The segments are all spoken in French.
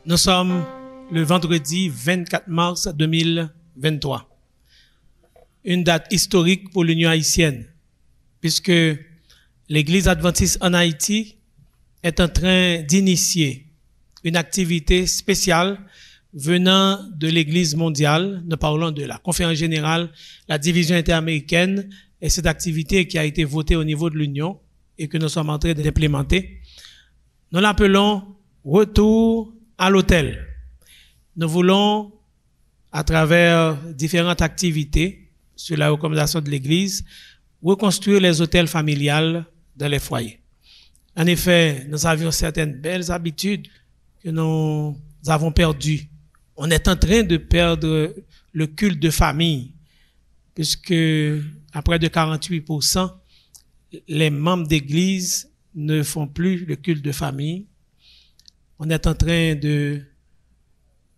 Nous sommes le vendredi 24 mars 2023. Une date historique pour l'Union haïtienne, puisque l'Église adventiste en Haïti est en train d'initier une activité spéciale venant de l'Église mondiale. Nous parlons de la conférence générale, la division interaméricaine, et cette activité qui a été votée au niveau de l'Union et que nous sommes en train d'implémenter. Nous l'appelons Retour à l'hôtel. Nous voulons, à travers différentes activités sur la recommandation de l'Église, reconstruire les hôtels familiales dans les foyers. En effet, nous avions certaines belles habitudes que nous avons perdues. On est en train de perdre le culte de famille, puisque à près de 48%, les membres d'Église ne font plus le culte de famille. On est en train de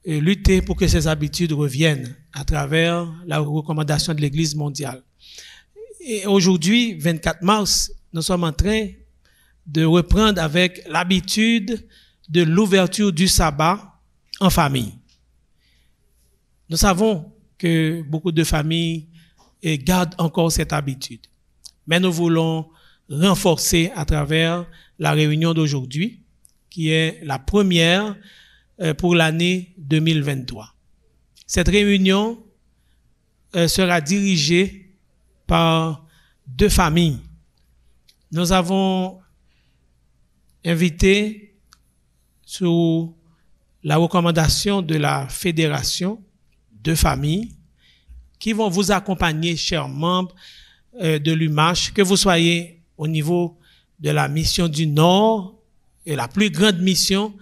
lutter pour que ces habitudes reviennent à travers la recommandation de l'Église mondiale. Et aujourd'hui, 24 mars, nous sommes en train de reprendre avec l'habitude de l'ouverture du sabbat en famille. Nous savons que beaucoup de familles gardent encore cette habitude, mais nous voulons renforcer à travers la réunion d'aujourd'hui, qui est la première pour l'année 2023. Cette réunion sera dirigée par deux familles. Nous avons invité, sous la recommandation de la Fédération, deux familles qui vont vous accompagner, chers membres de l'UMACH, que vous soyez au niveau de la mission du Nord, et la plus grande mission,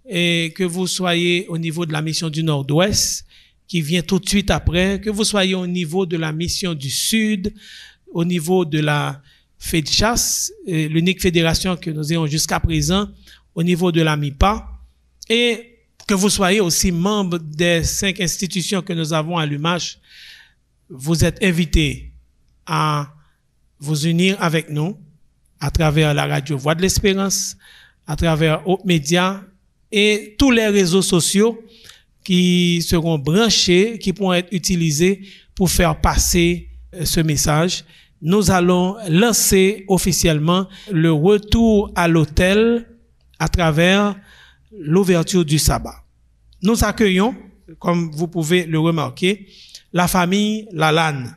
et que vous soyez au niveau de la mission du Nord-Ouest, qui vient tout de suite après, que vous soyez au niveau de la mission du Sud, au niveau de la FEDCHAS, l'unique fédération que nous ayons jusqu'à présent, au niveau de la MIPA, et que vous soyez aussi membre des 5 institutions que nous avons à l'UMACH. Vous êtes invités à vous unir avec nous à travers la radio Voix de l'Espérance, à travers Hope Media et tous les réseaux sociaux qui seront branchés, qui pourront être utilisés pour faire passer ce message. Nous allons lancer officiellement le retour à l'hôtel à travers l'ouverture du sabbat. Nous accueillons, comme vous pouvez le remarquer, la famille Lalanne.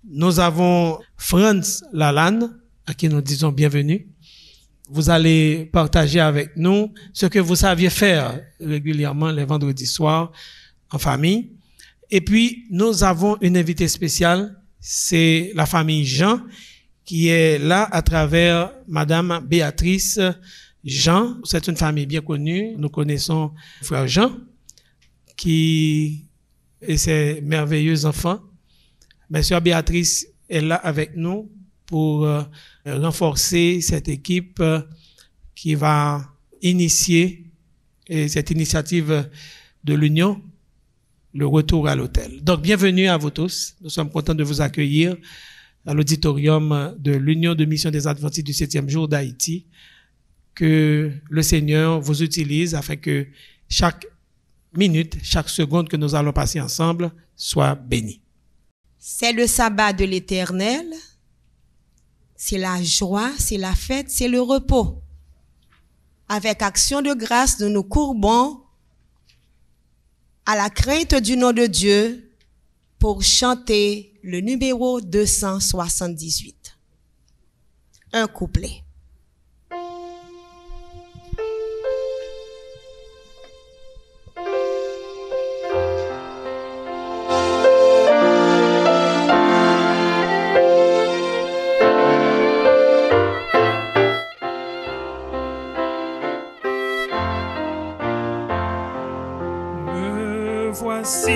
Nous avons Franz Lalanne, à qui nous disons bienvenue. Vous allez partager avec nous ce que vous saviez faire régulièrement les vendredis soirs en famille. Et puis, nous avons une invitée spéciale, c'est la famille Jean, qui est là à travers Madame Béatrice Jean. C'est une famille bien connue. Nous connaissons frère Jean, qui et ses merveilleux enfants. Mais sœur Béatrice est là avec nous pour renforcer cette équipe qui va initier cette initiative de l'Union, le retour à l'hôtel. Donc, bienvenue à vous tous. Nous sommes contents de vous accueillir à l'auditorium de l'Union de mission des Adventistes du 7e jour d'Haïti. Que le Seigneur vous utilise afin que chaque minute, chaque seconde que nous allons passer ensemble soit bénie. C'est le sabbat de l'Éternel. C'est la joie, c'est la fête, c'est le repos. Avec action de grâce, nous nous courbons à la crainte du nom de Dieu pour chanter le numéro 278. Un couplet. Voici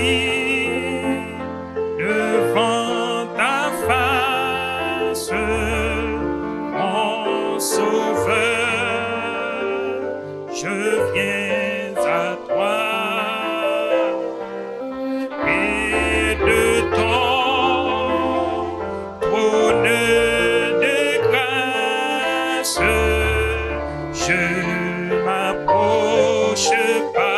devant ta face, mon sauveur, je viens à toi et de ton trône de grâce, je m'approche par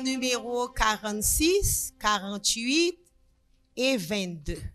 numéro 46, 48 et 22. «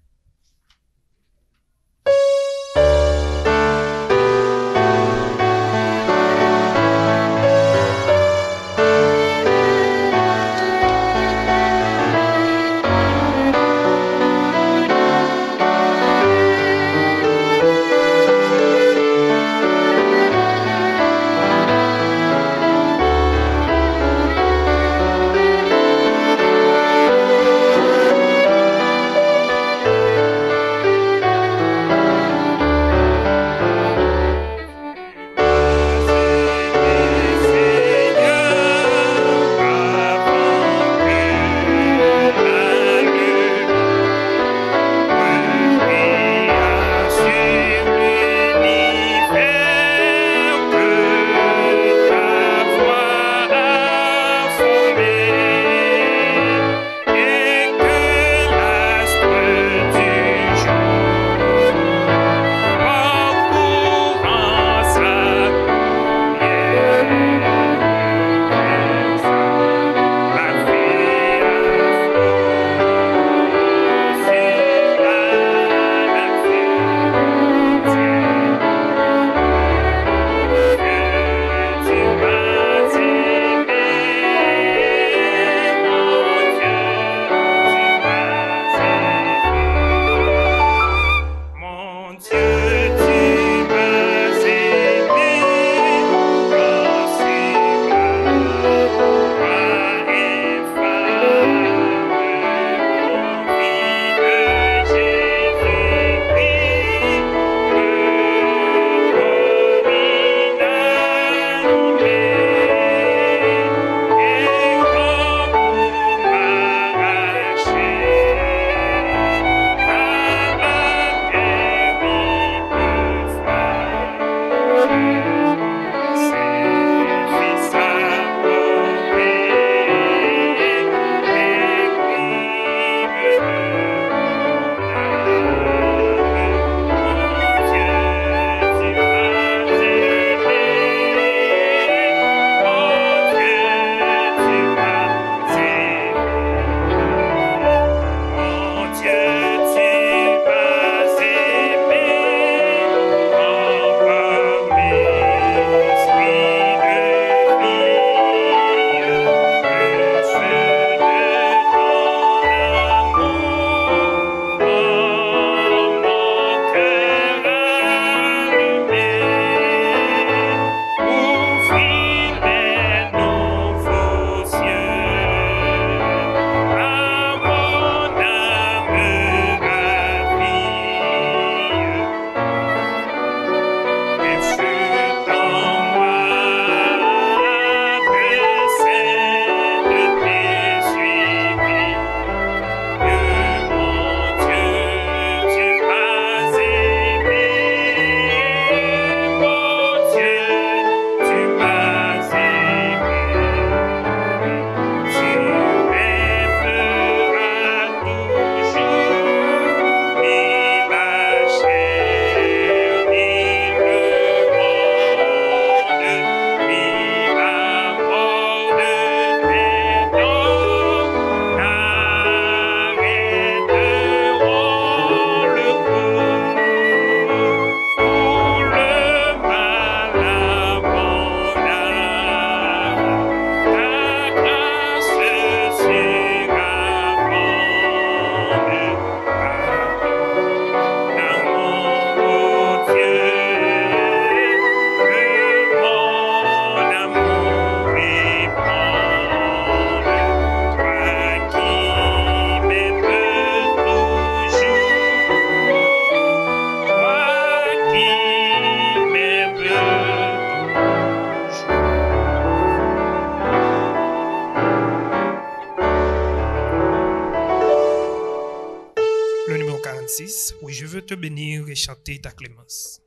Oui, je veux te bénir et chanter ta clémence.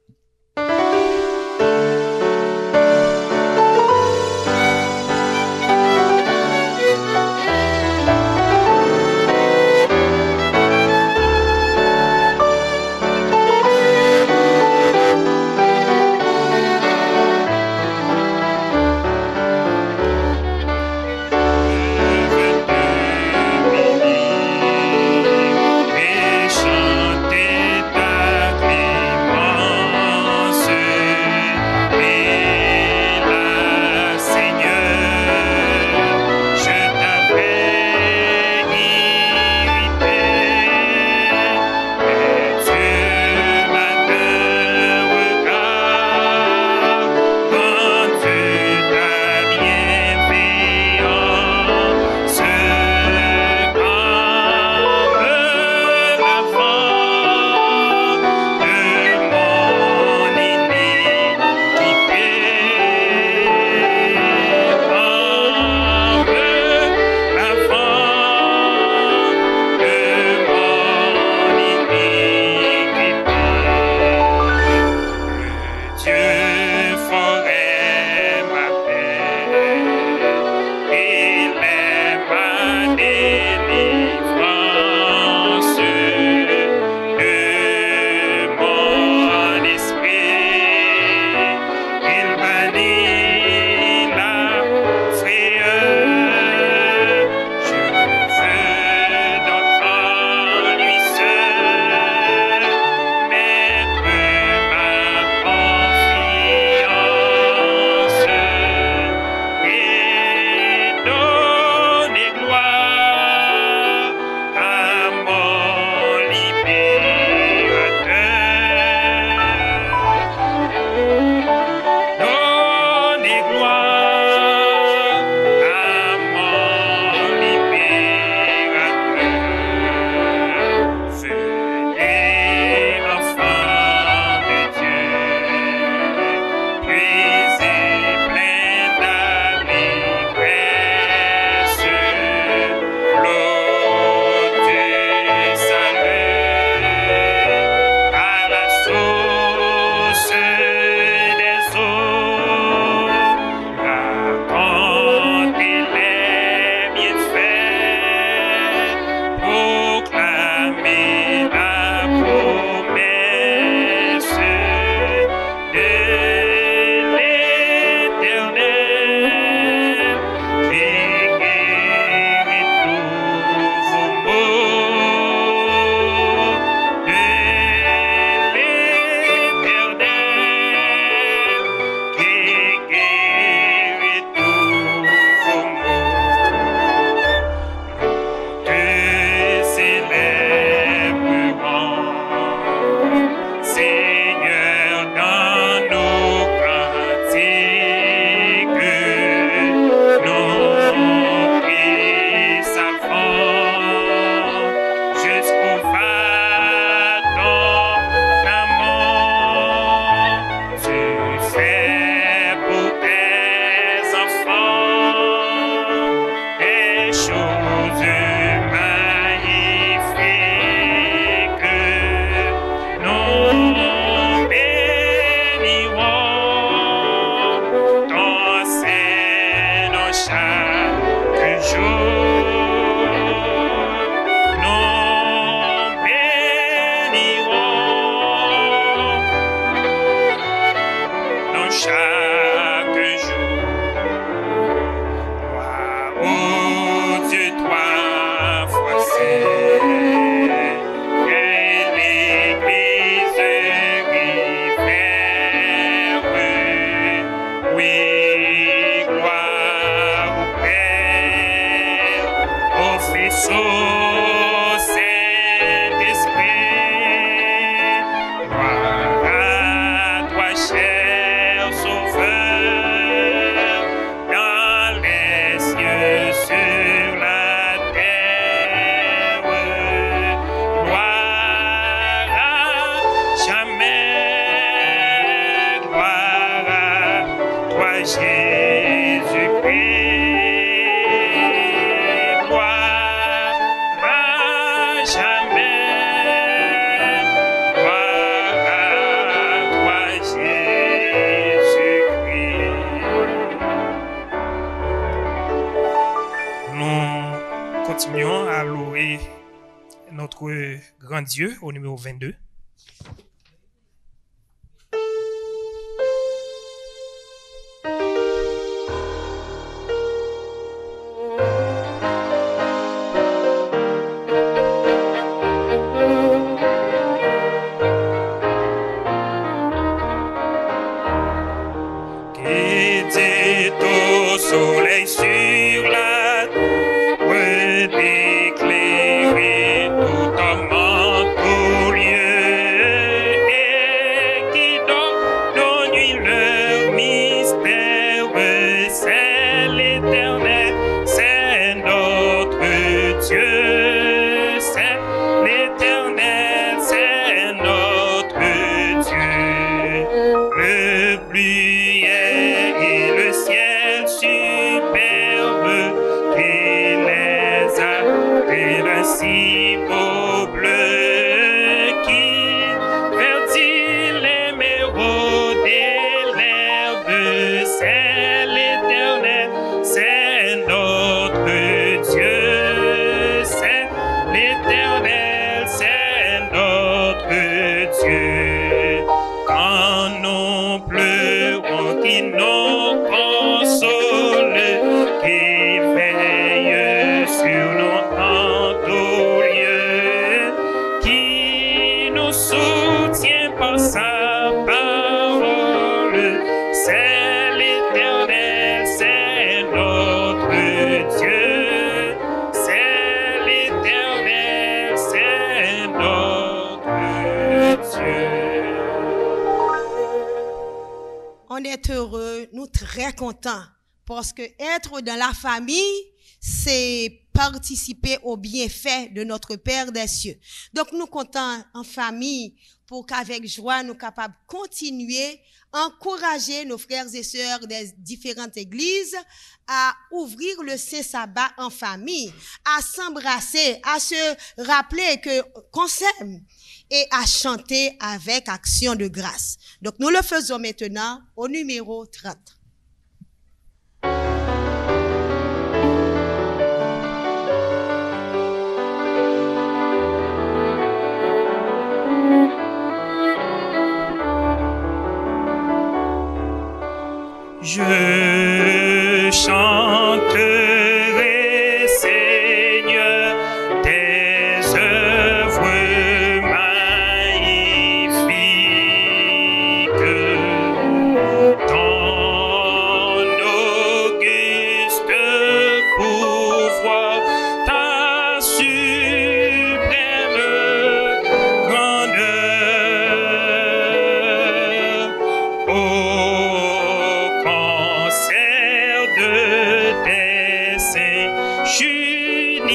continuons à louer notre grand Dieu au numéro 22. Soleil sur la terre d'éclairer tout en manteau lieu et qui donne nuit leur mystère, c'est l'Éternel, c'est notre Dieu, c'est l'Éternel, c'est notre Dieu, le bleuet et le ciel superbe qui les a et le cibau bleu qui verdit les méros et l'herbe, c'est l'Éternel, c'est notre Dieu, c'est l'Éternel, c'est notre Dieu. Quand nous pleurons, qui nous console, qui veille sur nos lieux, qui nous soutient par sa parole, c'est l'Éternel, c'est notre Dieu, c'est l'Éternel, c'est notre Dieu. On est heureux, nous très contents, parce que être dans la famille, c'est participer au bienfait de notre Père des cieux. Donc nous comptons en famille pour qu'avec joie nous capables de continuer à encourager nos frères et sœurs des différentes églises à ouvrir le Saint-Sabbat en famille, à s'embrasser, à se rappeler qu'on s'aime et à chanter avec action de grâce. Donc nous le faisons maintenant au numéro 30. Je chanterai, Seigneur, tes œuvres magnifiques, ton auguste pouvoir, ta suprême grandeur. Au concert de tes saints, j'unirai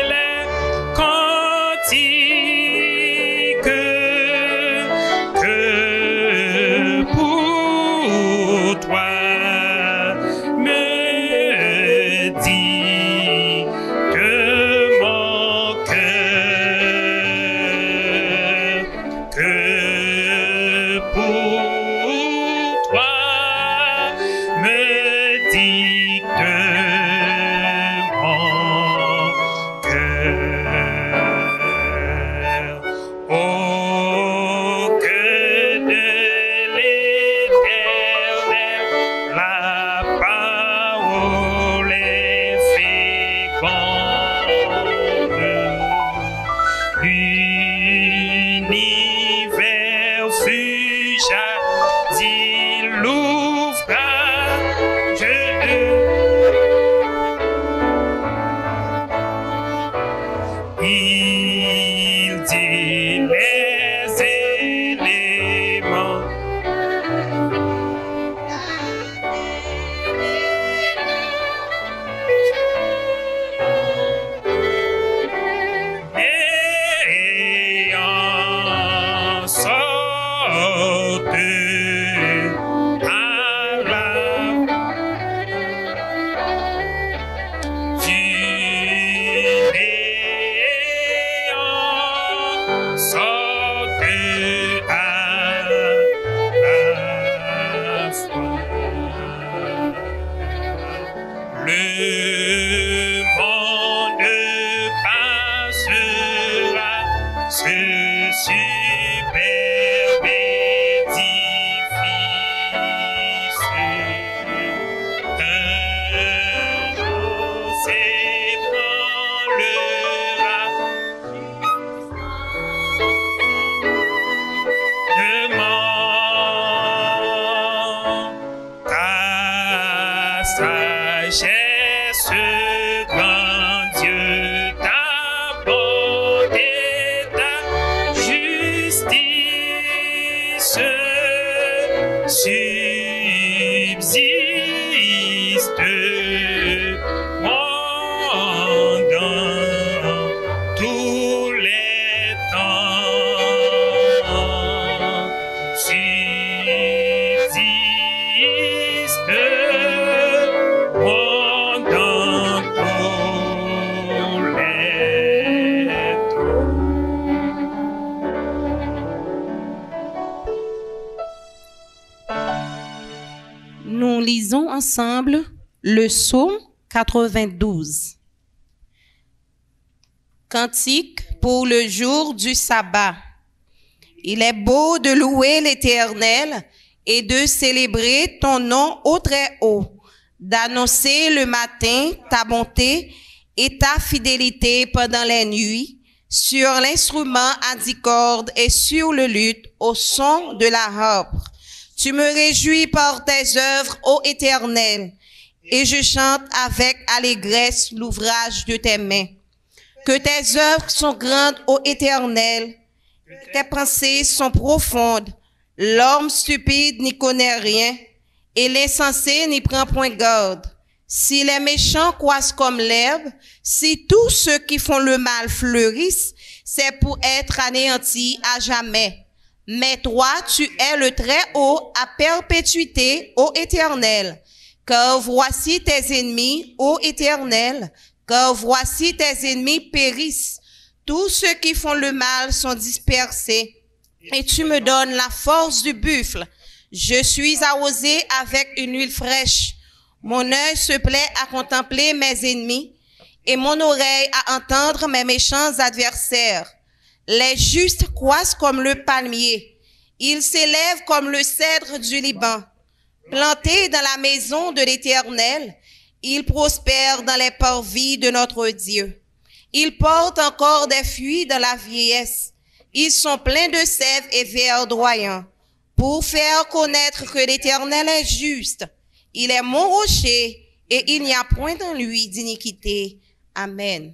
les cantiques que pour toi me dit de mon cœur, que pour toi me dicte mon cœur. Oh, que de l'Éternel la parole est féconde. L'univers fut jadis l'ouvrage de il dit les éléments. Et en sorte à la du néant, sorte à la foi. Le monde superbe édifice. Un jour s'ébranlera ta sagesse, grand Dieu, ta bonté, ta justice subsiste pendant tous les temps. Subsiste pendant tous les temps. Nous lisons ensemble le psaume 92. Cantique pour le jour du sabbat. Il est beau de louer l'Éternel et de célébrer ton nom au Très-Haut, d'annoncer le matin ta bonté et ta fidélité pendant les nuits, sur l'instrument à 10 cordes et sur le luth au son de la harpe. Tu me réjouis par tes œuvres, ô Éternel, et je chante avec allégresse l'ouvrage de tes mains. Que tes œuvres sont grandes, ô Éternel, que tes pensées sont profondes. L'homme stupide n'y connaît rien, et l'insensé n'y prend point garde. Si les méchants croissent comme l'herbe, si tous ceux qui font le mal fleurissent, c'est pour être anéantis à jamais. Mais toi, tu es le Très-Haut à perpétuité, ô Éternel. Car voici tes ennemis, ô Éternel, car voici tes ennemis périssent. Tous ceux qui font le mal sont dispersés. Et tu me donnes la force du buffle. Je suis arrosé avec une huile fraîche. Mon œil se plaît à contempler mes ennemis et mon oreille à entendre mes méchants adversaires. Les justes croissent comme le palmier. Ils s'élèvent comme le cèdre du Liban. Plantés dans la maison de l'Éternel, ils prospèrent dans les parvis de notre Dieu. Ils portent encore des fruits dans la vieillesse. Ils sont pleins de sève et verdoyants, pour faire connaître que l'Éternel est juste. Il est mon rocher, et il n'y a point en lui d'iniquité. Amen.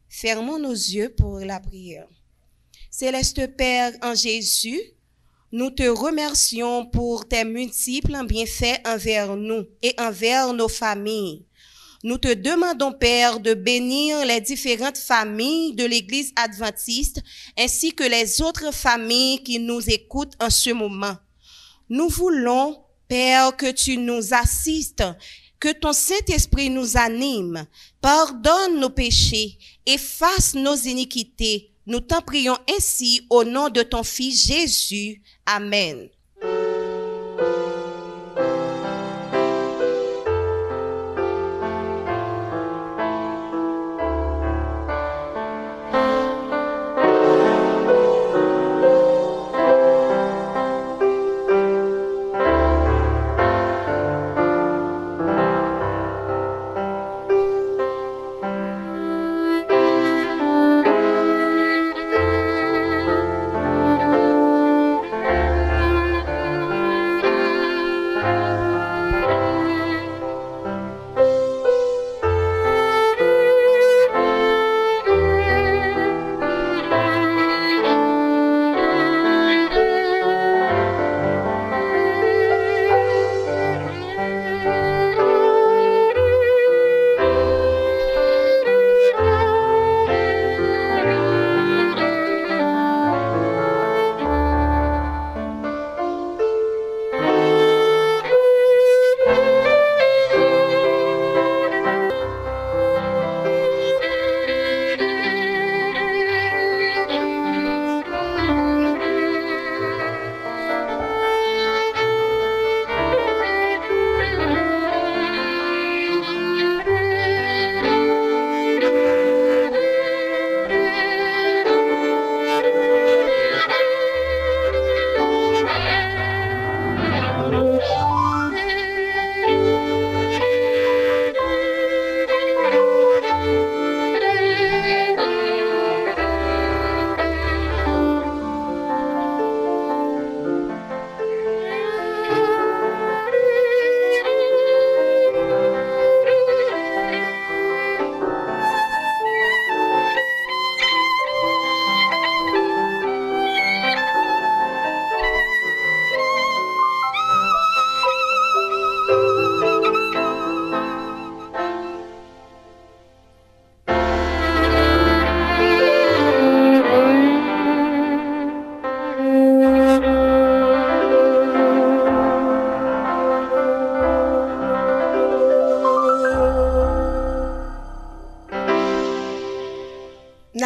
Fermons nos yeux pour la prière. Céleste Père, en Jésus, nous te remercions pour tes multiples bienfaits envers nous et envers nos familles. Nous te demandons, Père, de bénir les différentes familles de l'Église adventiste ainsi que les autres familles qui nous écoutent en ce moment. Nous voulons, Père, que tu nous assistes, que ton Saint-Esprit nous anime, pardonne nos péchés, efface nos iniquités. Nous t'en prions ainsi au nom de ton Fils Jésus. Amen.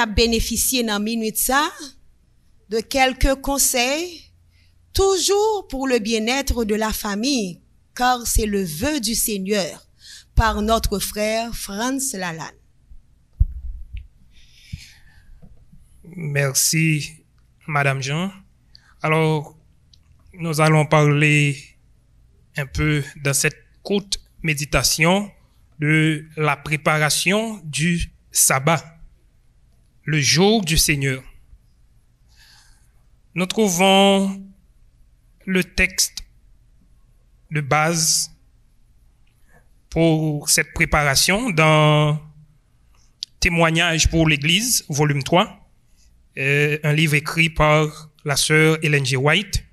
déjà bénéficié dans minute ça de quelques conseils, toujours pour le bien-être de la famille, car c'est le vœu du Seigneur par notre frère Franz Lalanne. Merci, Madame Jean. Alors, nous allons parler un peu dans cette courte méditation de la préparation du sabbat, le jour du Seigneur. Nous trouvons le texte de base pour cette préparation dans Témoignages pour l'Église, volume 3, un livre écrit par la sœur Ellen G. White.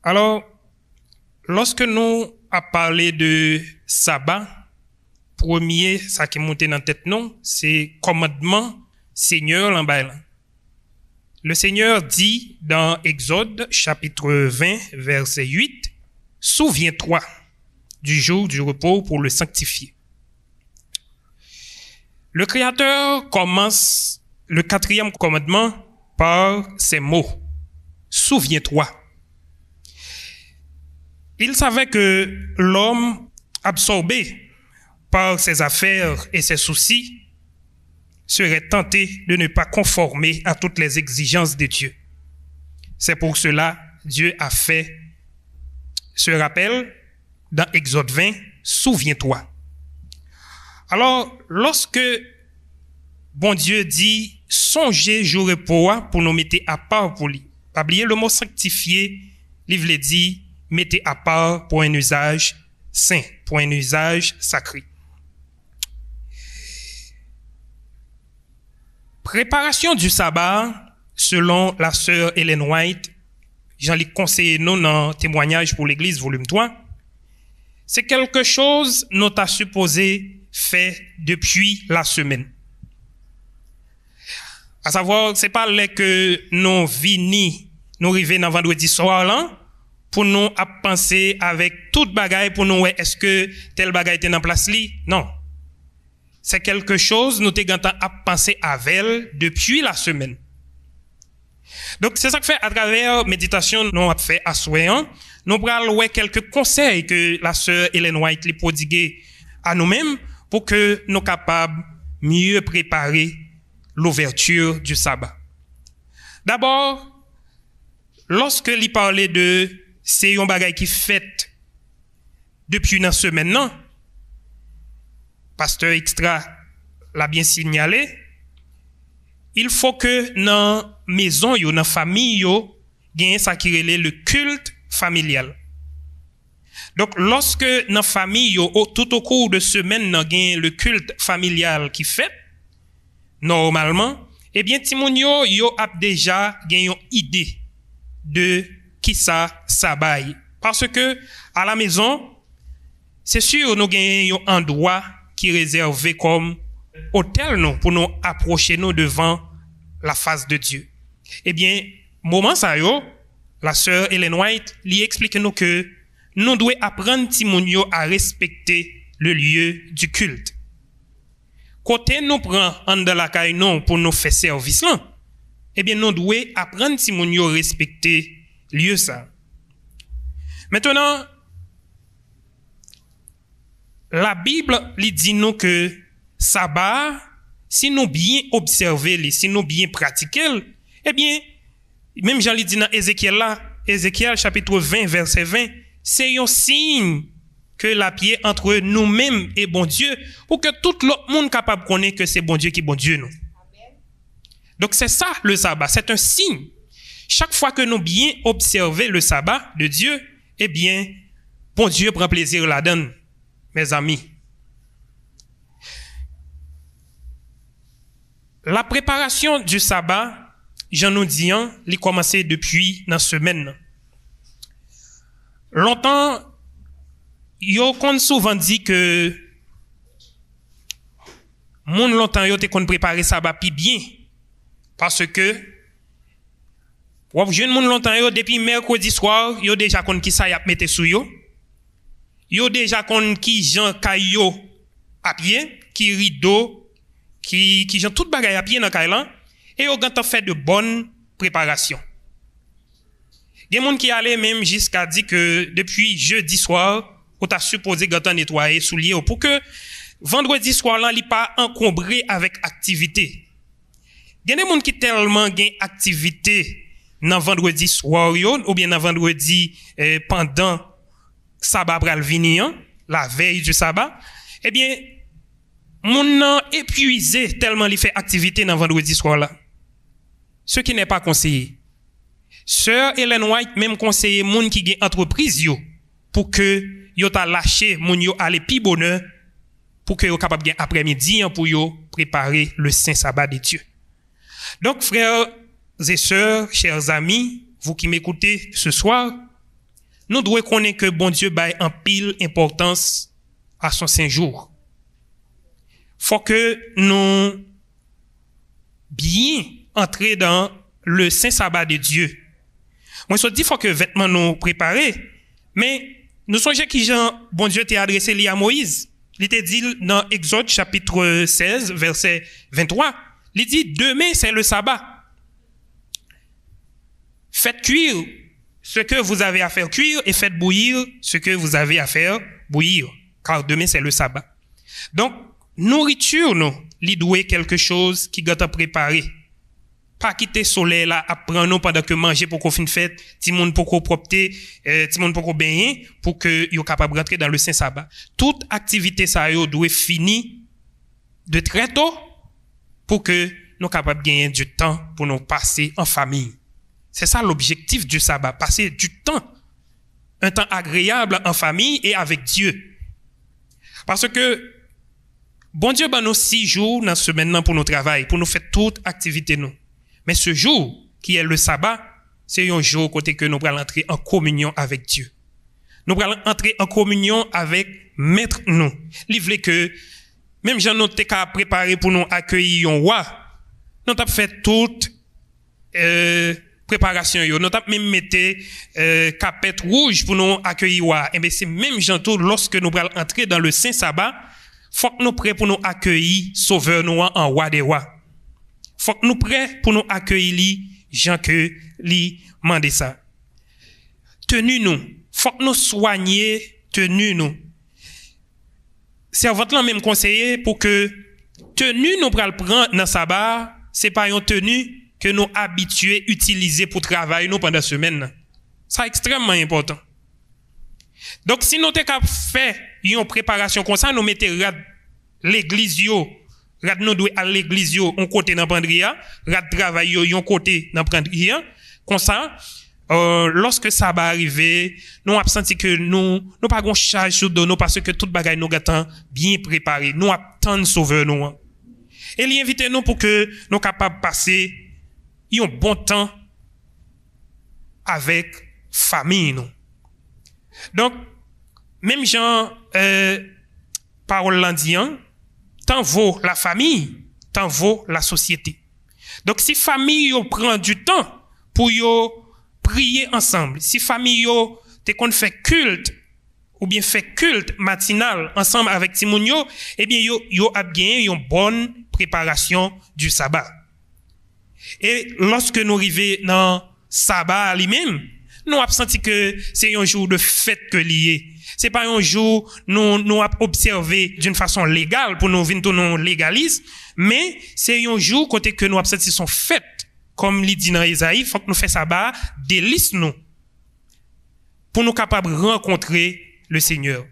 Alors, lorsque nous avons parlé de sabbat, premier, ça qui est monté dans la tête, non, c'est commandement Seigneur l'emballe. Le Seigneur dit dans Exode, chapitre 20, verset 8, « Souviens-toi du jour du repos pour le sanctifier. » Le Créateur commence le 4e commandement par ces mots, « Souviens-toi ». Il savait que l'homme, absorbé par ses affaires et ses soucis, serait tenté de ne pas conformer à toutes les exigences de Dieu. C'est pour cela Dieu a fait ce rappel dans Exode 20, « Souviens-toi ». Alors, lorsque bon Dieu dit « Songez jour et repos pour nous mettre à part pour lui », pas oublier le mot « sanctifier », livre le dit « mettez à part pour un usage saint, pour un usage sacré ». Préparation du sabbat, selon la sœur Ellen White, j'en ai conseillé nous dans Témoignages pour l'Église, volume 3, c'est quelque chose nous t'a supposé faire depuis la semaine. À savoir, c'est pas là que nous vini, nous arrivons dans vendredi soir là, pour nous à penser avec toute bagaille, pour nous, est-ce que tel bagaille était en place li? Non. C'est quelque chose, nous t'es à penser avec elle depuis la semaine. Donc, c'est ça que fait à travers méditation, nous avons fait à soin, nous prenons quelques conseils que la sœur Ellen White les prodigué à nous-mêmes pour que nous soyons capables de mieux préparer l'ouverture du sabbat. D'abord, lorsque il parlait de c'est un bagage qui fait depuis une semaine, non? Pasteur Extra l'a bien signalé, il faut que dans maison yo, dans famille yo, gagne ça qui relève le culte familial. Donc lorsque dans famille yo, tout au cours de semaine nan gagne le culte familial qui fait normalement, eh bien timoun yo a déjà gagne une idée de qui ça bail parce que à la maison c'est sûr nous gagne un endroit qui est réservé comme hôtel nous pour nous approcher nous devant la face de Dieu. Eh bien, moment ça yo, la sœur Ellen White lui explique nous que nous devons apprendre Timonio à respecter le lieu du culte. Côté nous prend en de la caille non pour nous faire service là, eh bien nous devons apprendre Timonio à respecter lieu ça. Maintenant, la Bible lui dit nous que sabbat, si nous bien observer, si nous bien pratiquer, eh bien, même Jean lui dit dans Ézéchiel là, Ézéchiel chapitre 20, verset 20, c'est un signe que la pied entre nous-mêmes et bon Dieu, pour que tout le monde capable de connaître que c'est bon Dieu qui est bon Dieu nous. Donc c'est ça le sabbat, c'est un signe. Chaque fois que nous bien observer le sabbat de Dieu, eh bien, bon Dieu prend plaisir là-dedans. Mes amis, la préparation du sabbat, j'en nous dis, il commencé depuis la semaine. Longtemps, yo kon souvent dit que moun longtemps yo te kon préparer sabbat pi bien parce que wap jeune moun longtemps yo depuis mercredi soir, yo déjà kon ki sa y a mette sou yo. Yo déjà kon ki jan kayo à pied, qui rideau, qui ont toute bagaille à pied dans Kailan, et ont fait de bonnes préparations. Il y a des gens qui allaient même jusqu'à dire que depuis jeudi soir, on t'a supposé gâter nettoyer souliers pour que vendredi soir là, il pas encombré avec activité. Il y a des gens qui tellement gain activité dans vendredi soir ou bien dans vendredi pendant sabbat pral venir, la veille du sabbat, eh bien moun nan épuisé tellement il fait activité dans vendredi soir là. Ce qui n'est pas conseillé. Sœur Ellen White même conseillé moun qui gen entreprise yo pour que yo ta lâché moun yo aller pi bonheur pour que yo capable gen après-midi pour yo préparer le saint sabbat de Dieu. Donc frères et sœurs, chers amis, vous qui m'écoutez ce soir, nous devons connaître que bon Dieu baille en pile importance à son saint jour. Faut que nous bien entrer dans le saint sabbat de Dieu. Moi, je dis faut que vêtements nous préparer, mais nous songeons qui Jean, bon Dieu t'a adressé li à Moïse. Il t'a dit dans Exode chapitre 16, verset 23, il dit demain c'est le sabbat. Faites cuire ce que vous avez à faire cuire et faites bouillir ce que vous avez à faire bouillir, car demain c'est le sabbat. Donc, nourriture, nous, li doué quelque chose qui doit préparer. Pas quitter soleil là, apprendre nous pendant que manger pour qu'on fin fête, ti moun pour qu'on propter, ti moun pour qu'on baigner, pour que yo capable rentrer dans le saint sabbat. Toute activité ça yo doit finir de très tôt pour que nous capable gagner du temps pour nous passer en famille. C'est ça l'objectif du sabbat, passer du temps, un temps agréable en famille et avec Dieu. Parce que bon Dieu ben nous 6 jours dans ce semaine pour nous travailler, pour nous faire toute activité nous. Mais ce jour qui est le sabbat, c'est un jour côté que nous allons entrer en communion avec Dieu. Nous allons entrer en communion avec maître nous. Il voulait que même Jean nous t'ai préparé pour nous accueillir un roi. Nous avons fait toute préparation yo. Nous avons même metté capette rouge pour nous accueillir roi. Et bien c'est même Jean tout lorsque nous allons entrer dans le saint sabbat, faut que nous prêts pour nous accueillir sauveur nous en roi des rois. Faut que nous prêts pour nous accueillir li Jean que li mandé ça. Tenu nous, faut que nous soigner tenu nous. Servante là même conseiller pour que tenu nous pral prendre dans sabbat, c'est pas une tenue que nous habitués utiliser pour travailler nous pendant la semaine. Ça extrêmement important. Donc si nous t'es capable faire une préparation comme ça, nous mettons l'église yo, nous doit à l'église yo, on côté dans Pandria, travail yo, on côté dans Pandria, comme ça lorsque ça va arriver, nous avons senti que nous pas gon charge sur nous parce que toute bagaille nous gatan bien préparé, nous attend sauveur nous. Et il invite nous pour que nous capables passer un bon temps avec famille nous. Donc même Jean parole l'endient, tant vaut la famille, tant vaut la société. Donc si famille yo prend du temps pour yo prier ensemble, si famille yo te kon fait culte ou bien fait culte matinal ensemble avec timoun yo, eh bien yo a bien une bonne préparation du sabbat. Et lorsque nous arrivons dans sabbat lui-même, nous avons senti que c'est un jour de fête que lié. C'est pas un jour nous avons observé d'une façon légale pour nous venir nous légalise, mais c'est un jour côté que nous avons senti son fête. Comme il dit dans Isaïe, faut que nous fassions sabbat délice nous pour nous capables de rencontrer le Seigneur.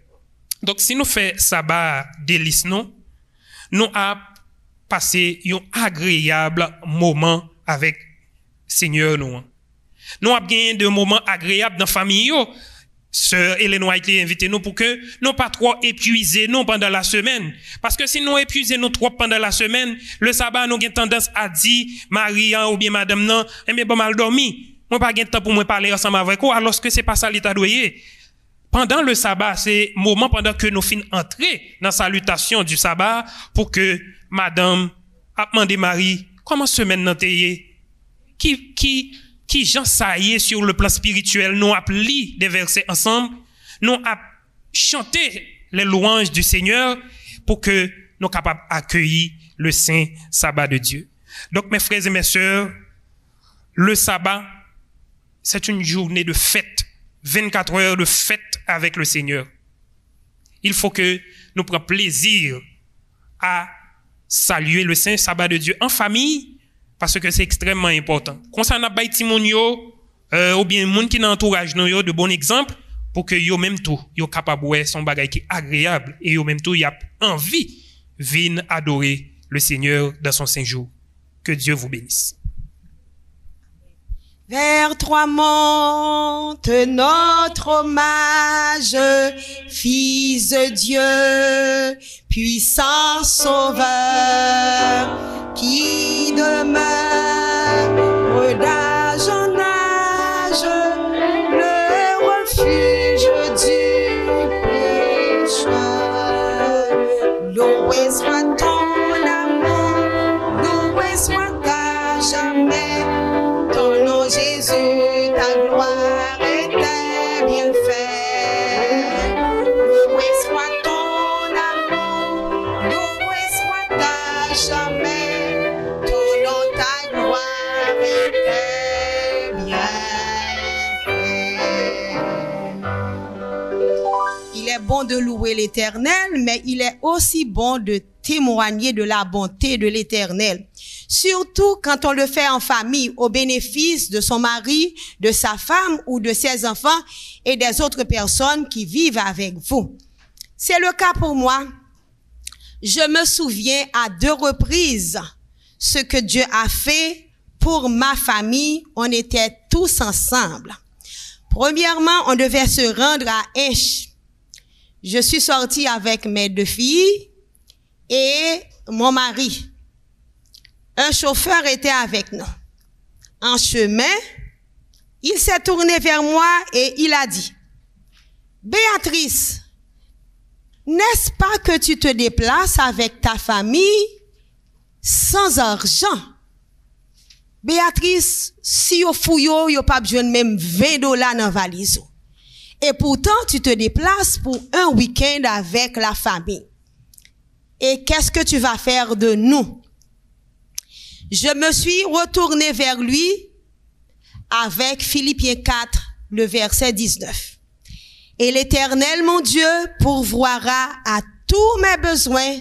Donc si nous faisons sabbat délice nous a passé un agréable moment avec Seigneur nous. Nous avons gagné de moments agréables dans la famille. Sœur Ellen White l'a invité nous pour que nous pas trop épuiser nous pendant la semaine. Parce que si nous épuisons nous trop pendant la semaine, le sabbat nous avons tendance à dire, Maria ou bien madame non, eh bien bon mal dormi. Moi pas de temps pour moi parler ensemble avec vous, alors que c'est pas ça l'état doyer. Pendant le sabbat, c'est moment pendant que nous finissons entrer dans la salutation du sabbat pour que madame a demandé Marie, comment semaine nan teye? Qui Jean saillé sur le plan spirituel, nous a lu des versets ensemble, nous a chanté les louanges du Seigneur pour que nous capables d'accueillir le saint sabbat de Dieu. Donc, mes frères et mes sœurs, le sabbat, c'est une journée de fête, 24 heures de fête avec le Seigneur. Il faut que nous prenions plaisir à saluer le saint sabbat de Dieu en famille, parce que c'est extrêmement important. Concernant les petits ou bien les gens qui dans l'entourage, nous de bons exemples, pour que yo même tout, yo capable de son bagage qui est agréable, et yo même tout, y a envie de venir adorer le Seigneur dans son saint jour. Que Dieu vous bénisse. Vers toi monte notre hommage, Fils de Dieu, puissant Sauveur, qui demeure d'âge en âge, le refuge du pécheur. Loué soit ton amour, loué soit ta jamais. Jésus, ta gloire était bien faite. Loué soit ton amour, loué soit ta jamais. Ton nom, ta gloire était bien faite. Il est bon de louer l'Éternel, mais il est aussi bon de témoigner de la bonté de l'Éternel. Surtout quand on le fait en famille, au bénéfice de son mari, de sa femme ou de ses enfants et des autres personnes qui vivent avec vous. C'est le cas pour moi. Je me souviens à 2 reprises ce que Dieu a fait pour ma famille. On était tous ensemble. Premièrement, on devait se rendre à Esch. Je suis sortie avec mes 2 filles et mon mari. Un chauffeur était avec nous. En chemin, il s'est tourné vers moi et il a dit, Béatrice, n'est-ce pas que tu te déplaces avec ta famille sans argent? Béatrice, si yo fouyo, yo pas besoin même $20 dans valise. Et pourtant, tu te déplaces pour un week-end avec la famille. Et qu'est-ce que tu vas faire de nous? Je me suis retournée vers lui avec Philippiens 4, le verset 19. Et l'Éternel, mon Dieu, pourvoira à tous mes besoins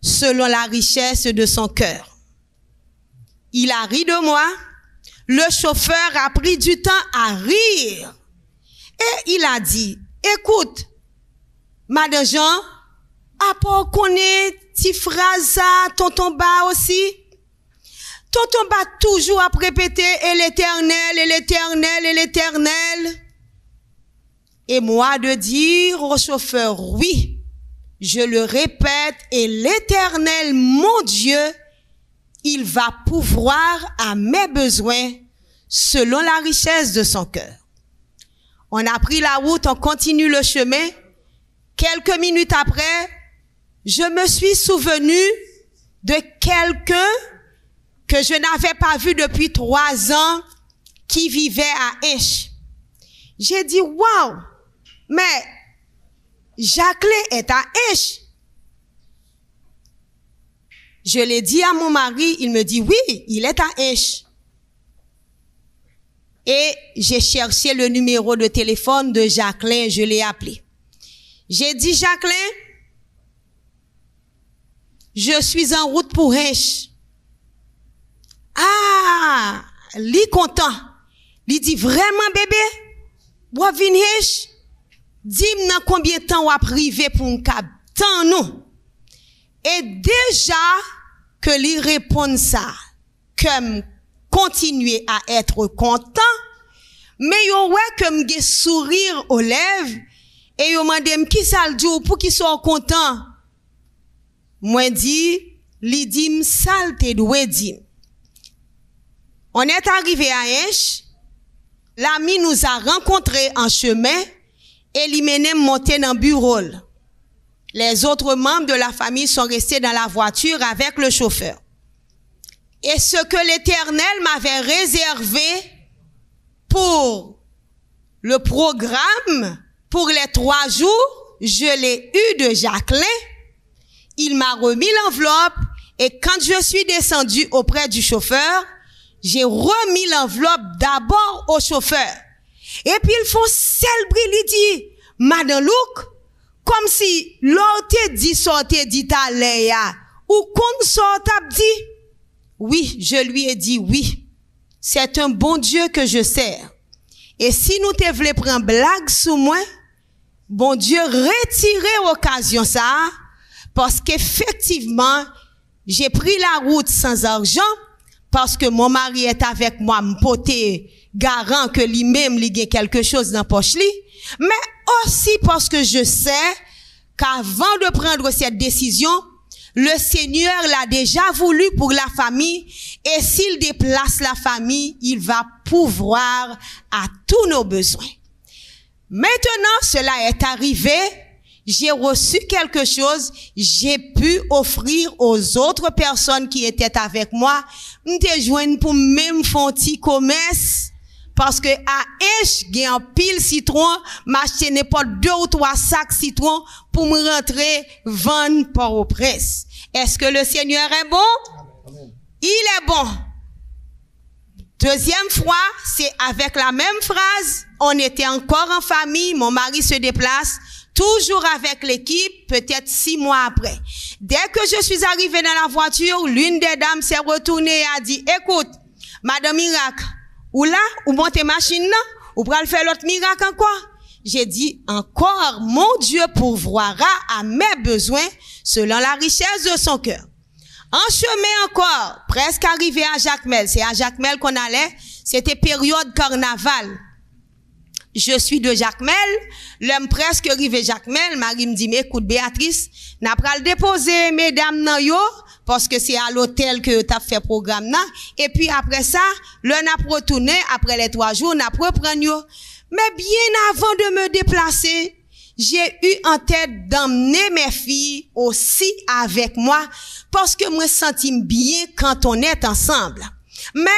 selon la richesse de son cœur. Il a ri de moi. Le chauffeur a pris du temps à rire. Et il a dit, écoute, Madame Jean, à part qu'on est petit phrase à tonton Ba aussi, tonton Ba toujours à répéter et l'Éternel, et l'Éternel, et l'Éternel. Et moi de dire au chauffeur, oui, je le répète, et l'Éternel, mon Dieu, il va pourvoir à mes besoins selon la richesse de son cœur. On a pris la route, on continue le chemin. Quelques minutes après, je me suis souvenu de quelqu'un que je n'avais pas vu depuis 3 ans qui vivait à Esch. J'ai dit, waouh, mais Jacqueline est à Esch. Je l'ai dit à mon mari, il me dit, oui, il est à Esch. Et j'ai cherché le numéro de téléphone de Jacqueline, je l'ai appelé. J'ai dit, Jacqueline, je suis en route pour Esch. Ah, li content. Li dit, vraiment bébé, ou vin Esch? Dis-moi combien de temps ou a privé pour un cap tant nous. Et déjà que li répond ça, comme continuer à être content, mais yo ouais que m'ge sourire aux lèvres et yo mandem qui ça le dit pour qui soit content. Moi dit, li dit m'sal te doué dit. On est arrivé à Esch, l'ami nous a rencontrés en chemin et li mené monter dans le bureau. Les autres membres de la famille sont restés dans la voiture avec le chauffeur. Et ce que l'Éternel m'avait réservé pour le programme, pour les 3 jours, je l'ai eu de Jacqueline. il m'a remis l'enveloppe et quand je suis descendu auprès du chauffeur, j'ai remis l'enveloppe d'abord au chauffeur. Et puis ils font célébrer, il dit, Madame Luc, comme si l'autre dit sortez dit à Léa, ou qu'on sorte dit. Oui, je lui ai dit oui. C'est un bon Dieu que je sers. Et si nous te voulons prendre blague sous moi, bon Dieu retirer l'occasion ça, parce qu'effectivement, j'ai pris la route sans argent, parce que mon mari est avec moi, m'poté garant que lui-même, il a quelque chose dans la poche li, mais aussi parce que je sais qu'avant de prendre cette décision, le Seigneur l'a déjà voulu pour la famille, et s'il déplace la famille, il va pourvoir à tous nos besoins. Maintenant, cela est arrivé, j'ai reçu quelque chose, j'ai pu offrir aux autres personnes qui étaient avec moi, m'te joindre pour même faire un petit commerce, parce que à Esch, j'ai un pile citron, m'acheter n'importe 2 ou 3 sacs citron pour me rentrer vendre Port-au-Prince. Est-ce que le Seigneur est bon? Il est bon. Deuxième fois, c'est avec la même phrase, on était encore en famille, mon mari se déplace, toujours avec l'équipe, peut-être 6 mois après. Dès que je suis arrivée dans la voiture, l'une des dames s'est retournée et a dit, écoute, Madame Miracle, ou là, ou montez machine là, ou pral faire l'autre miracle encore. J'ai dit, encore, mon Dieu pourvoira à mes besoins selon la richesse de son cœur. En chemin encore, presque arrivé à Jacmel, c'est à Jacmel qu'on allait, c'était période carnaval. Je suis de Jacmel, l'homme presque arrivé Jacmel, Marie me dit, mais écoute Béatrice, n'a pas le déposer mesdames nan yo, parce que c'est à l'hôtel que tu as fait programme nan, et puis après ça, le n'a retourné, après les 3 jours, n'a reprendre yo. Mais bien avant de me déplacer, j'ai eu en tête d'emmener mes filles aussi avec moi, parce que moi sentis bien quand on est ensemble. Mais,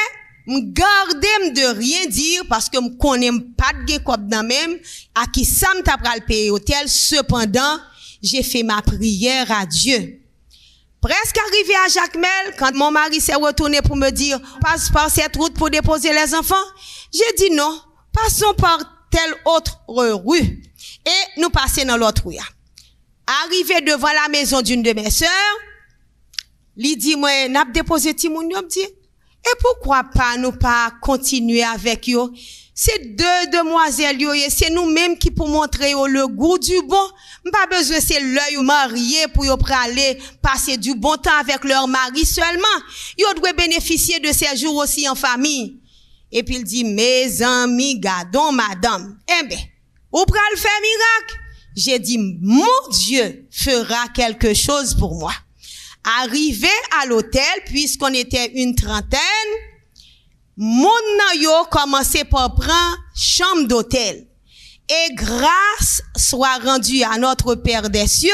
m'garder de rien dire, parce que m'connais pas de comme dans même, à qui ça m't'a pral payer hôtel, cependant, j'ai fait ma prière à Dieu. Presque arrivé à Jacmel, quand mon mari s'est retourné pour me dire, passe par cette route pour déposer les enfants, j'ai dit non, passons par telle autre rue. Et nous passons dans l'autre rue. Arrivé devant la maison d'une de mes sœurs, lui dit, moi, n'a déposé Timoun, me dit, et pourquoi pas nous pas continuer avec yo? C'est 2 demoiselles yo, et c'est nous-mêmes qui pour montrer yo le goût du bon. Pas besoin c'est l'œil marié pour yo aller passer du bon temps avec leur mari seulement. Yo doit bénéficier de ces jours aussi en famille. Et puis il dit, mes amis, gardons madame. Eh ben, ou pral faire miracle? J'ai dit, mon Dieu fera quelque chose pour moi. Arrivé à l'hôtel, puisqu'on était une trentaine, mon yo commençait par prendre chambre d'hôtel. Et grâce soit rendue à notre Père des cieux,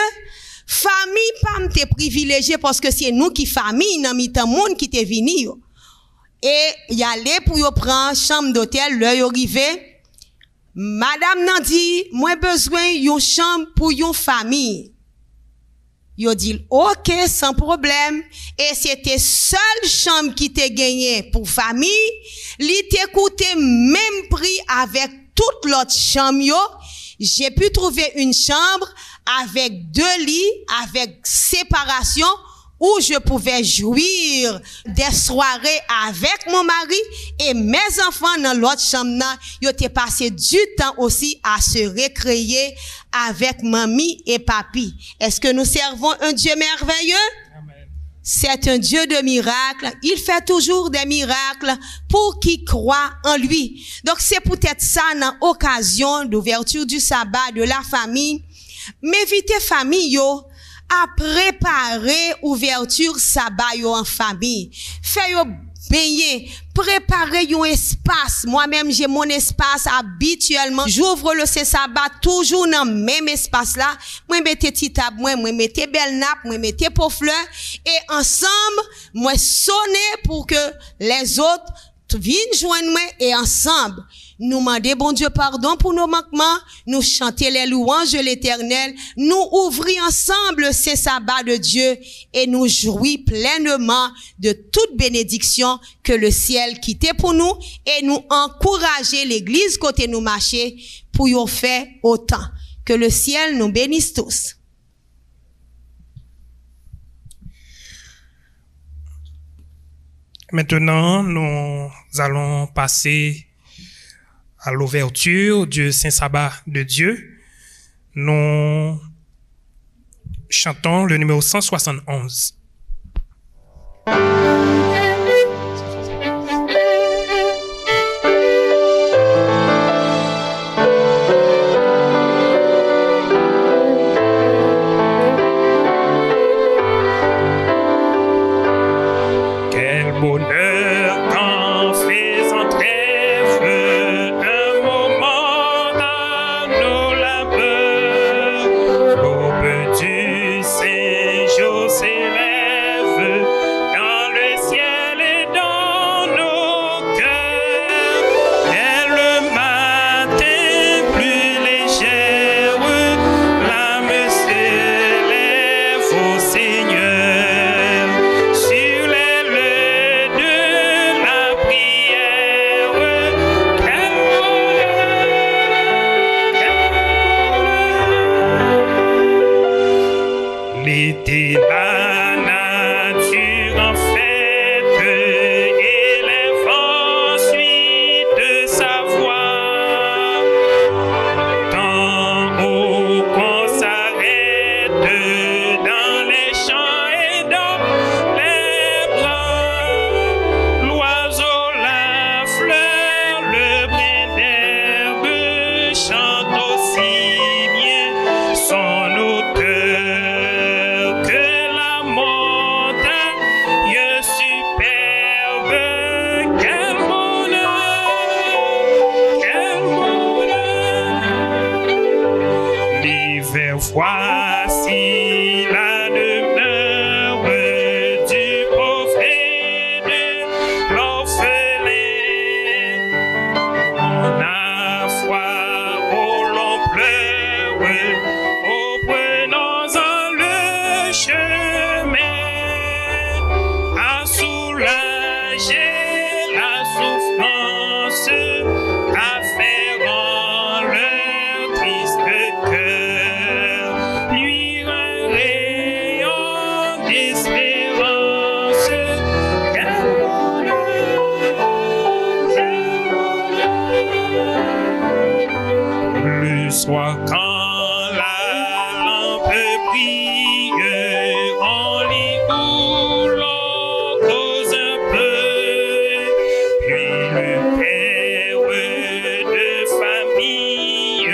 famille pas m'te privilégiée parce que c'est nous qui famille, nan mitan monde qui te vini yo. Et y aller pour yo prendre chambre d'hôtel, le yo rivé. Madame nan dit, moi besoin yon chambre pour yon famille. Yo dit, ok, sans problème. Et c'était seule chambre qui te gagné pour famille. Li te coûté même prix avec toute l'autre chambre yo. J'ai pu trouver une chambre avec 2 lits, avec séparation, où je pouvais jouir des soirées avec mon mari et mes enfants dans l'autre chambre. Yo te passé du temps aussi à se récréer avec mamie et papi. Est-ce que nous servons un Dieu merveilleux? Amen. C'est un Dieu de miracles. Il fait toujours des miracles pour qui croit en lui. Donc c'est peut-être ça dans occasion d'ouverture du sabbat de la famille. M'inviter famille yo à préparer ouverture sabbat yo en famille. Fait yo baigner, préparer un espace. Moi-même, j'ai mon espace habituellement. J'ouvre le sabbat toujours dans le même espace là. Moi, mettez petit table, moi, mettez belle nappe, moi, mettez pour fleurs. Et ensemble, moi, sonner pour que les autres viennent joindre moi et ensemble. nous demander, bon Dieu, pardon pour nos manquements, nous chanter les louanges de l'Éternel, nous ouvrir ensemble ces sabbats de Dieu et nous jouir pleinement de toute bénédiction que le ciel quittait pour nous et nous encourager l'église côté nous marcher pour y faire autant. Que le ciel nous bénisse tous. Maintenant, nous allons passer à l'ouverture du Saint Sabbat de Dieu. Nous chantons le numéro 171. Bonheur qu'en faisant trêve un moment à nos labeurs, l'aube du Saint jour s'élève dans le ciel et dans nos cœurs. Dès le matin plus légère, l'âme s'élève au Seigneur. L'été, la nature en fête, élève ensuite sa voix. Tant haut qu'on s'arrête dans les champs et dans les bras, l'oiseau, la fleur, le brin d'herbe chante aussi bien son auteur. Voici la demeure du pauvre et de l'orphelin. On a foi où l'on pleure, prenons-en le chemin à soulager la souffrance, à faire en leur triste cœur. Le soir quand la lampe brille, on lit où l'on cause un peu, puis le père de famille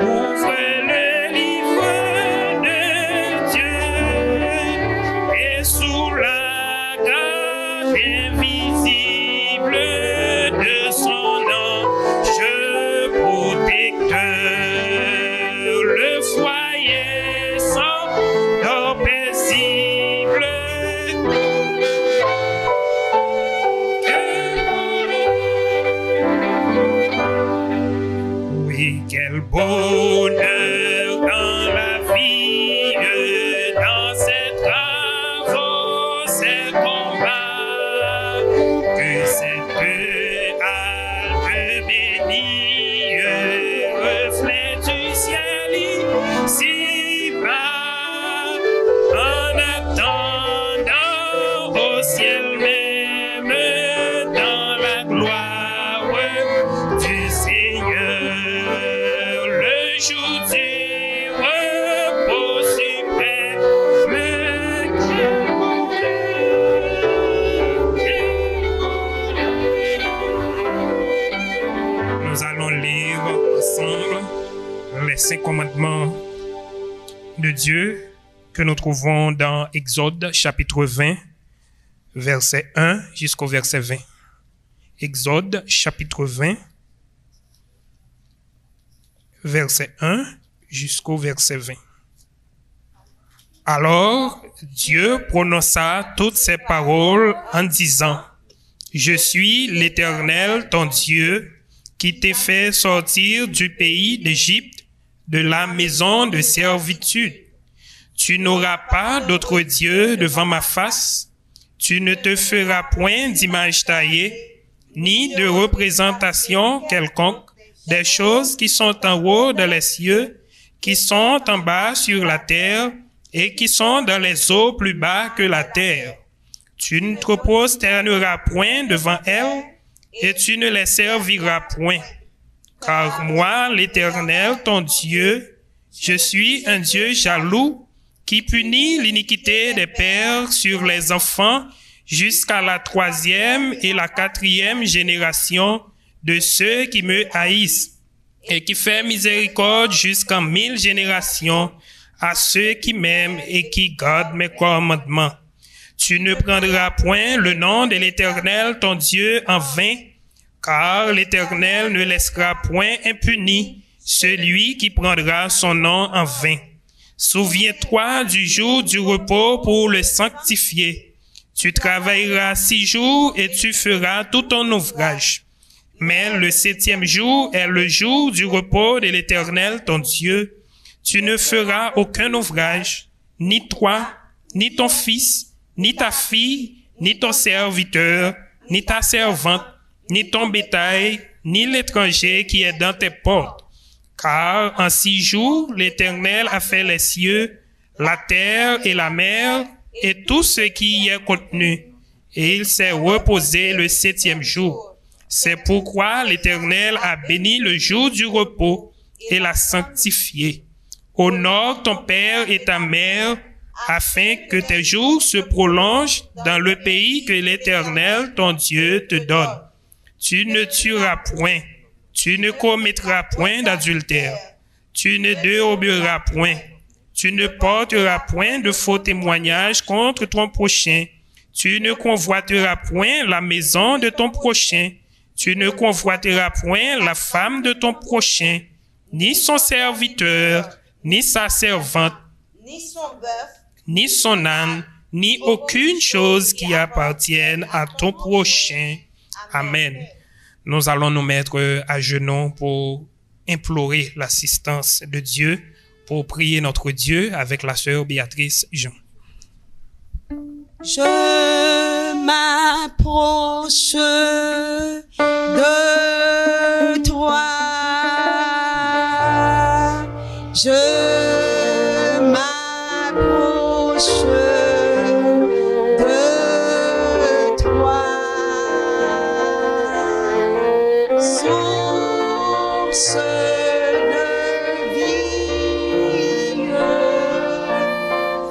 ouvre le livre de Dieu et sous la garde invisible de son ange protecteur, le foyer s'endort paisible. Oui, quel bonheur dans la vie, dans ces travaux, ces combats, que cette halte bénie, reflet du ciel ici bas, en attendant au ciel même, dans la gloire du Seigneur, le jour du repos suprême. Nous allons lire ensemble les 5 commandements de Dieu que nous trouvons dans Exode chapitre 20, verset 1 jusqu'au verset 20. Exode chapitre 20, verset 1 jusqu'au verset 20. Alors Dieu prononça toutes ces paroles en disant: Je suis l'Éternel ton Dieu, qui t'ai fait sortir du pays d'Égypte, de la maison de servitude. Tu n'auras pas d'autre Dieu devant ma face. Tu ne te feras point d'image taillée, ni de représentation quelconque des choses qui sont en haut dans les cieux, qui sont en bas sur la terre, et qui sont dans les eaux plus bas que la terre. Tu ne te prosterneras point devant elles, et tu ne les serviras point. Car moi, l'Éternel, ton Dieu, je suis un Dieu jaloux, qui punit l'iniquité des pères sur les enfants jusqu'à la 3e et la 4e génération de ceux qui me haïssent, et qui fait miséricorde jusqu'en 1000 générations à ceux qui m'aiment et qui gardent mes commandements. Tu ne prendras point le nom de l'Éternel, ton Dieu, en vain, car l'Éternel ne laissera point impuni celui qui prendra son nom en vain. Souviens-toi du jour du repos pour le sanctifier. Tu travailleras 6 jours et tu feras tout ton ouvrage. Mais le 7e jour est le jour du repos de l'Éternel, ton Dieu. Tu ne feras aucun ouvrage, ni toi, ni ton fils, ni ta fille, ni ton serviteur, ni ta servante, ni ton bétail, ni l'étranger qui est dans tes portes. Car en 6 jours, l'Éternel a fait les cieux, la terre et la mer, et tout ce qui y est contenu. Et il s'est reposé le 7e jour. C'est pourquoi l'Éternel a béni le jour du repos et l'a sanctifié. Honore ton père et ta mère, afin que tes jours se prolongent dans le pays que l'Éternel, ton Dieu, te donne. Tu ne tueras point, tu ne commettras point d'adultère, tu ne déroberas point, tu ne porteras point de faux témoignages contre ton prochain, tu ne convoiteras point la maison de ton prochain, tu ne convoiteras point la femme de ton prochain, ni son serviteur, ni sa servante, ni son bœuf, ni son âne, ni aucune chose qui appartienne à ton prochain. Amen. Nous allons nous mettre à genoux pour implorer l'assistance de Dieu, pour prier notre Dieu avec la sœur Béatrice Jean. Je m'approche de toi. Je m'approche de toi. Source de vie,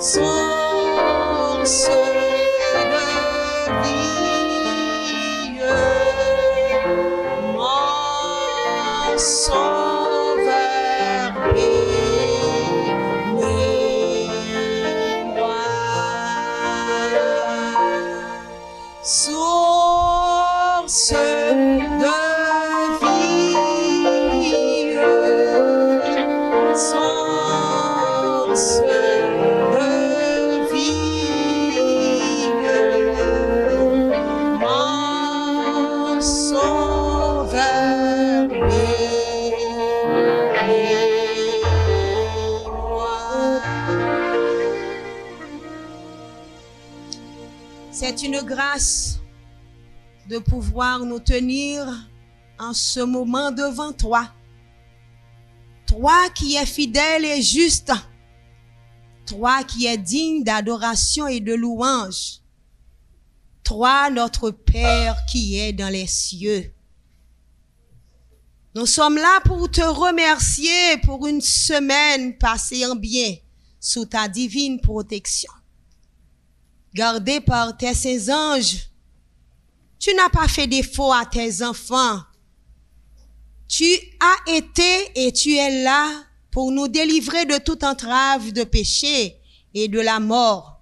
source de vie, mon sauveur bénis-moi. Source de vie, source de vie, mon sauveur bénis-moi. C'est une grâce de pouvoir nous tenir en ce moment devant toi. Toi qui es fidèle et juste. Toi qui es digne d'adoration et de louange. Toi, notre Père qui est dans les cieux. Nous sommes là pour te remercier pour une semaine passée en bien sous ta divine protection. Gardé par tes saints anges, tu n'as pas fait défaut à tes enfants. Tu as été et tu es là pour nous délivrer de toute entrave de péché et de la mort.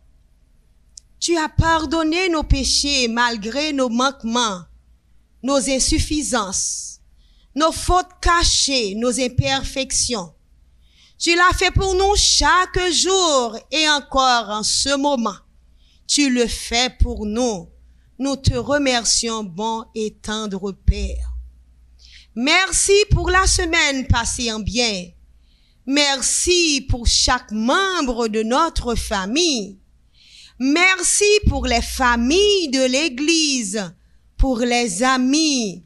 Tu as pardonné nos péchés malgré nos manquements, nos insuffisances, nos fautes cachées, nos imperfections. Tu l'as fait pour nous chaque jour et encore en ce moment. Tu le fais pour nous. Nous te remercions, bon et tendre Père. Merci pour la semaine passée en bien. Merci pour chaque membre de notre famille. Merci pour les familles de l'Église, pour les amis.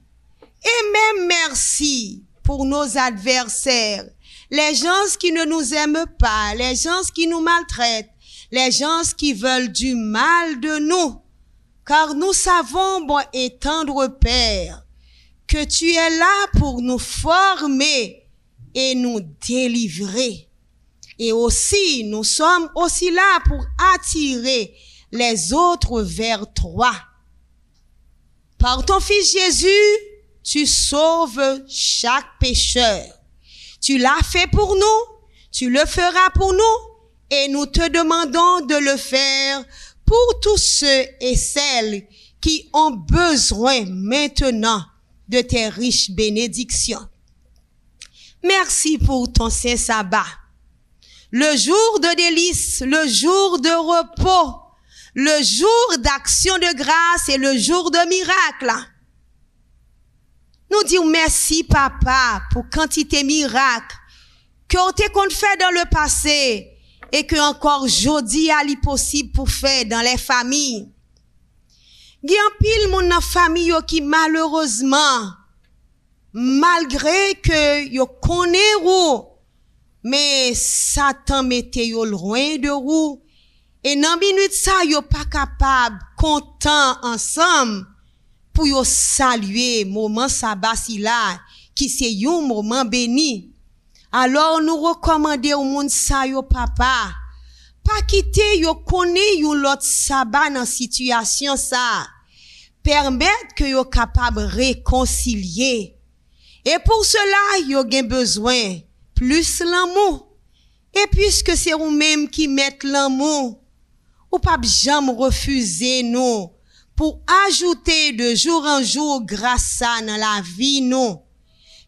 Et même merci pour nos adversaires, les gens qui ne nous aiment pas, les gens qui nous maltraitent, les gens qui veulent du mal de nous. Car nous savons, bon et tendre Père, que tu es là pour nous former et nous délivrer. Et aussi, nous sommes aussi là pour attirer les autres vers toi. Par ton Fils Jésus, tu sauves chaque pécheur. Tu l'as fait pour nous, tu le feras pour nous, et nous te demandons de le faire pour tous ceux et celles qui ont besoin maintenant de tes riches bénédictions. Merci pour ton saint sabbat, le jour de délices, le jour de repos, le jour d'action de grâce et le jour de miracle. Nous disons merci, Papa, pour quantité miracle que on t'a qu'on fait dans le passé et que encore aujourd'hui est possible pour faire dans les familles. Il y a un pile moun dans famille qui malheureusement, malgré que yo connaît ou, mais Satan mette yo loin de ou, et dans minute ça yo pas capable content ensemble pour yo saluer moment sabbat si là qui c'est un moment béni. Alors nous recommandons au monde ça yo papa pas quitter yo connaît yo l'autre sabbat dans situation ça, permettre que yo capable réconcilier. Et pour cela yo gen besoin plus l'amour. Et puisque c'est vous même qui mettez l'amour, ou pas jamais refuser nous pour ajouter de jour en jour grâce à dans la vie nous.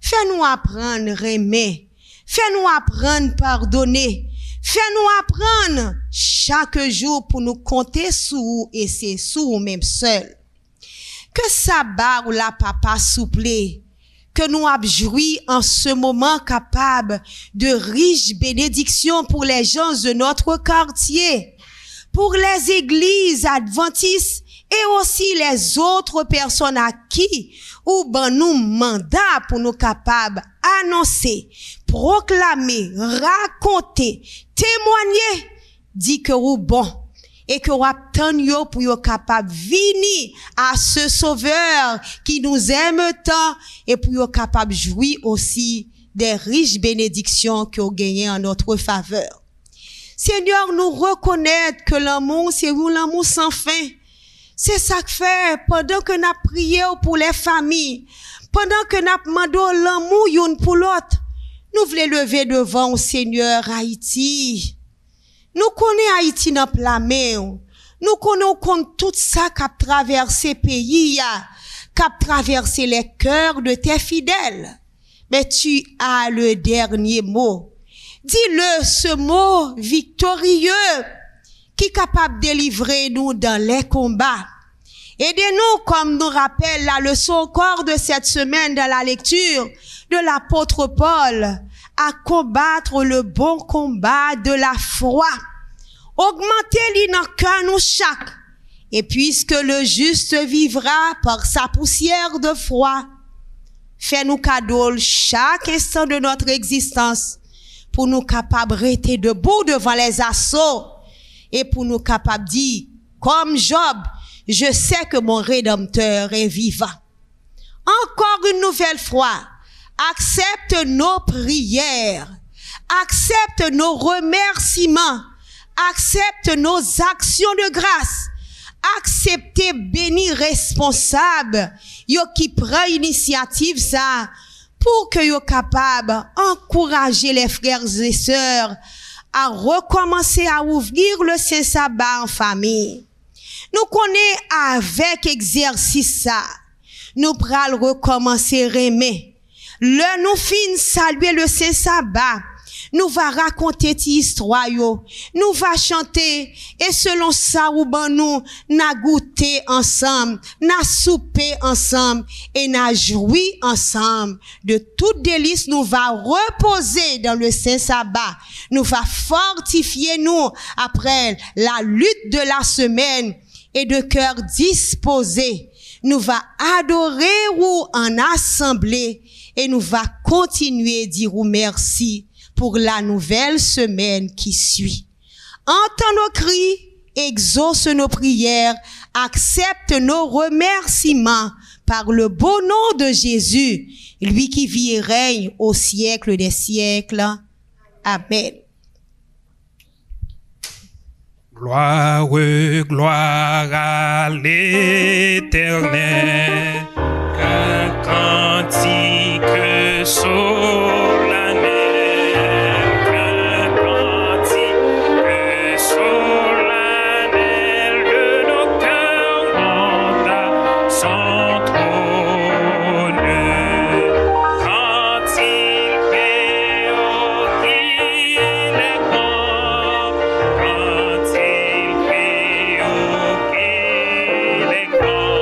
Fais-nous apprendre aimer, fais-nous apprendre pardonner, fais-nous apprendre chaque jour pour nous compter sous et c'est sous même seul. Que sabbat ou la papa souple, que nous abjouis en ce moment capable de riches bénédictions pour les gens de notre quartier, pour les églises adventistes et aussi les autres personnes à qui ou ben nous mandat pour nous capables annoncer, proclamer, raconter, témoigner, dit que ou bon et que ou attend yo pour yo capable venir à ce sauveur qui nous aime tant et pour yo capable jouir aussi des riches bénédictions que vous gagnez en notre faveur. Seigneur, nous reconnaître que l'amour c'est l'amour sans fin. C'est ça que fait pendant que nous prions pour les familles, pendant que nous demandons l'amour une pour l'autre. Nous voulons lever devant au Seigneur Haïti. Nous connaissons Haïti dans la main. Nous connaissons tout ça qui a traversé le pays, qui a traversé les cœurs de tes fidèles. Mais tu as le dernier mot. Dis-le, ce mot victorieux qui est capable de délivrer nous dans les combats. Aidez-nous, comme nous rappelle la leçon encore de cette semaine dans la lecture de l'apôtre Paul, à combattre le bon combat de la foi. Augmentez-les dans le cœur nous chaque. Et puisque le juste vivra par sa poussière de foi, fais-nous cadeau chaque instant de notre existence pour nous capables de rester debout devant les assauts et pour nous capables de dire, comme Job, je sais que mon Rédempteur est vivant. Encore une nouvelle fois, accepte nos prières, accepte nos remerciements, accepte nos actions de grâce, accepte béni responsable, yo qui prend initiative ça, pour que yo capable encourager les frères et sœurs à recommencer à ouvrir le saint sabbat en famille. Nous connaissons avec exercice ça. Nous pral recommencer aimer. Le nous fin saluer le saint sabbat. nous va raconter ti histoire yo, nous va chanter, et selon ça ou ben nous, n'a goûté ensemble, n'a soupé ensemble, et n'a joui ensemble. De toute délice, nous va reposer dans le saint sabbat, nous va fortifier nous après la lutte de la semaine, et de cœur disposé, nous va adorer ou en assemblée, et nous va continuer à dire merci pour la nouvelle semaine qui suit. Entends nos cris, exauce nos prières, accepte nos remerciements par le beau nom de Jésus, lui qui vit et règne au siècle des siècles. Amen. Gloire, gloire à l'Éternel, qu'un cantique solennel, qu'un cantique solennel de nos cœurs monte à son trône, quand il fait qu'il est grand, quand il fait qu'il est grand,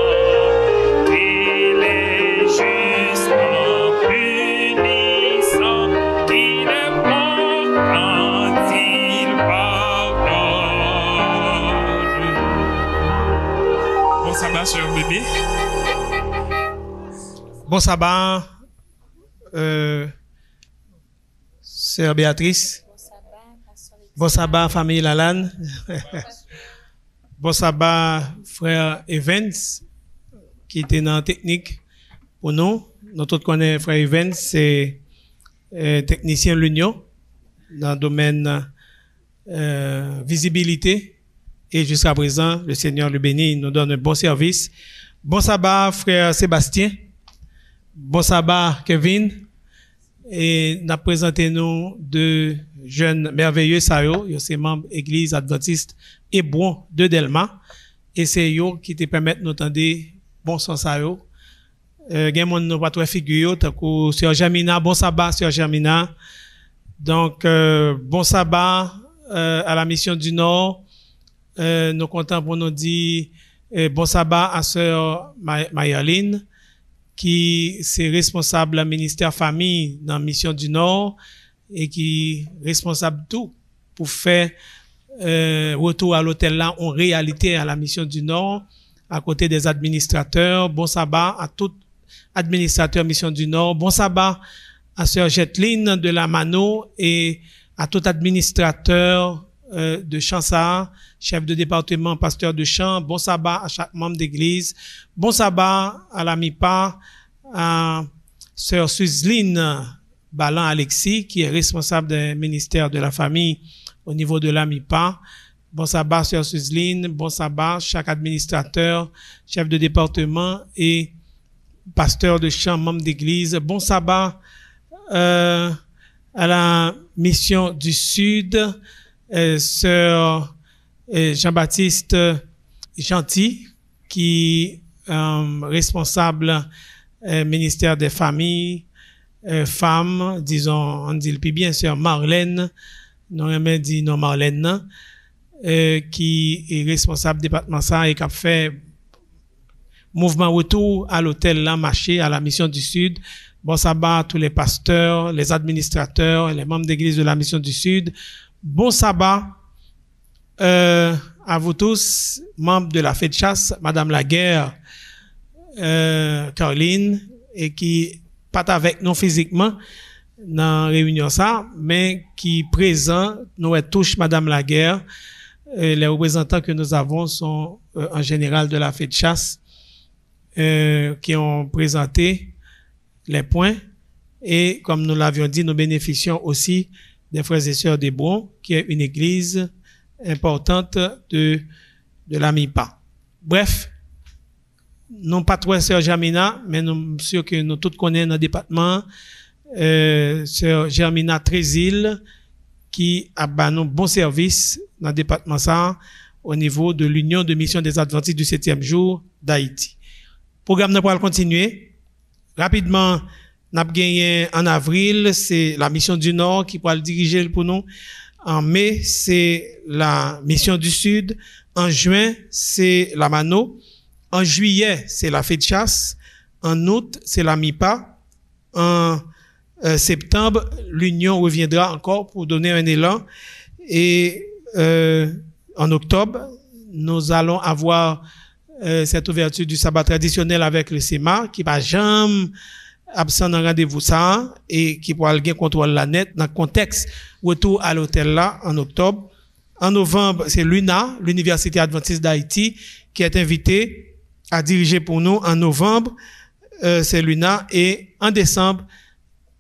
qu'il est juste en punissant, qu'il est bon quand il pardonne. Bon sabbat, sœur bébé. Bon sabbat, sœur Béatrice. Bon sabbat, famille Lalanne. Bon sabbat, frère Evans, qui était dans la technique pour nous. Nous tous connaissons frère Evans, c'est technicien de l'Union dans le domaine visibilité. Et jusqu'à présent, le Seigneur le bénit, il nous donne un bon service. Bon sabbat, frère Sébastien. Bon sabbat, Kevin. Et nous présenté nous deux jeunes merveilleux, c'est membres Église Adventiste Hébron de Delma. Et c'est eux qui te permettent d'entendre bon sens à eux. Gen moun nou pas trop figure, tant que Sœur Jamina, bon sabbat, Sœur Jamina. Donc, bon sabbat à la Mission du Nord. Nous comptons pour nous dire bon sabbat à Sœur Mayaline, qui c'est responsable du ministère famille dans la Mission du Nord et qui est responsable tout pour faire retour à l'hôtel là en réalité à la Mission du Nord, à côté des administrateurs. Bon sabbat à tout administrateur Mission du Nord. Bon sabbat à Sœur Jetline de la Mano et à tout administrateur de Chansard, chef de département, pasteur de chant. Bon sabbat à chaque membre d'église. Bon sabbat à la MIPA, à Sœur Suzline Balan Alexis, qui est responsable du ministère de la famille au niveau de la MIPA. Bon sabbat, Sœur Suzline. Bon sabbat, chaque administrateur, chef de département et pasteur de chant, membre d'église. Bon sabbat à la Mission du Sud, Sœur Jean-Baptiste Gentil, qui est responsable ministère des familles, femmes, disons, on dit le plus bien, Sœur Marlène, non, mais dit non Marlène, qui est responsable département ça et qui a fait mouvement retour à l'hôtel là, marché à la Mission du Sud. Bon sabbat à tous les pasteurs, les administrateurs, les membres d'église de la Mission du Sud. Bon sabbat à vous tous, membres de la fête de chasse, Madame Laguerre, Caroline, et qui pas avec nous physiquement dans la réunion ça, mais qui présent, nous touche Madame Laguerre. Les représentants que nous avons sont en général de la fête de chasse, qui ont présenté les points. Et comme nous l'avions dit, nous bénéficions aussi des frères et sœurs d'Hébron, qui est une église importante de la MIPA. Bref, non pas trop sœur Jamina, mais nous sommes sûrs que nous tous connaissons dans le département, sœur Germina Trésil, qui a un bon service dans le département ça, au niveau de l'Union de Mission des Adventistes du 7e jour d'Haïti. Le programme ne pourra continuer. Rapidement, N'a gagné en avril, c'est la mission du Nord qui pourra le diriger pour nous. En mai, c'est la mission du Sud. En juin, c'est la Mano. En juillet, c'est la fête de chasse. En août, c'est la MIPA. En septembre, l'Union reviendra encore pour donner un élan. Et en octobre, nous allons avoir cette ouverture du sabbat traditionnel avec le SEMA qui va jamais absent dans rendez-vous ça et qui pourra le contrôle la net dans le contexte retour à l'hôtel là en octobre. En novembre, c'est l'UNA, l'Université Adventiste d'Haïti, qui est invitée à diriger pour nous. En novembre, c'est l'UNA. Et en décembre,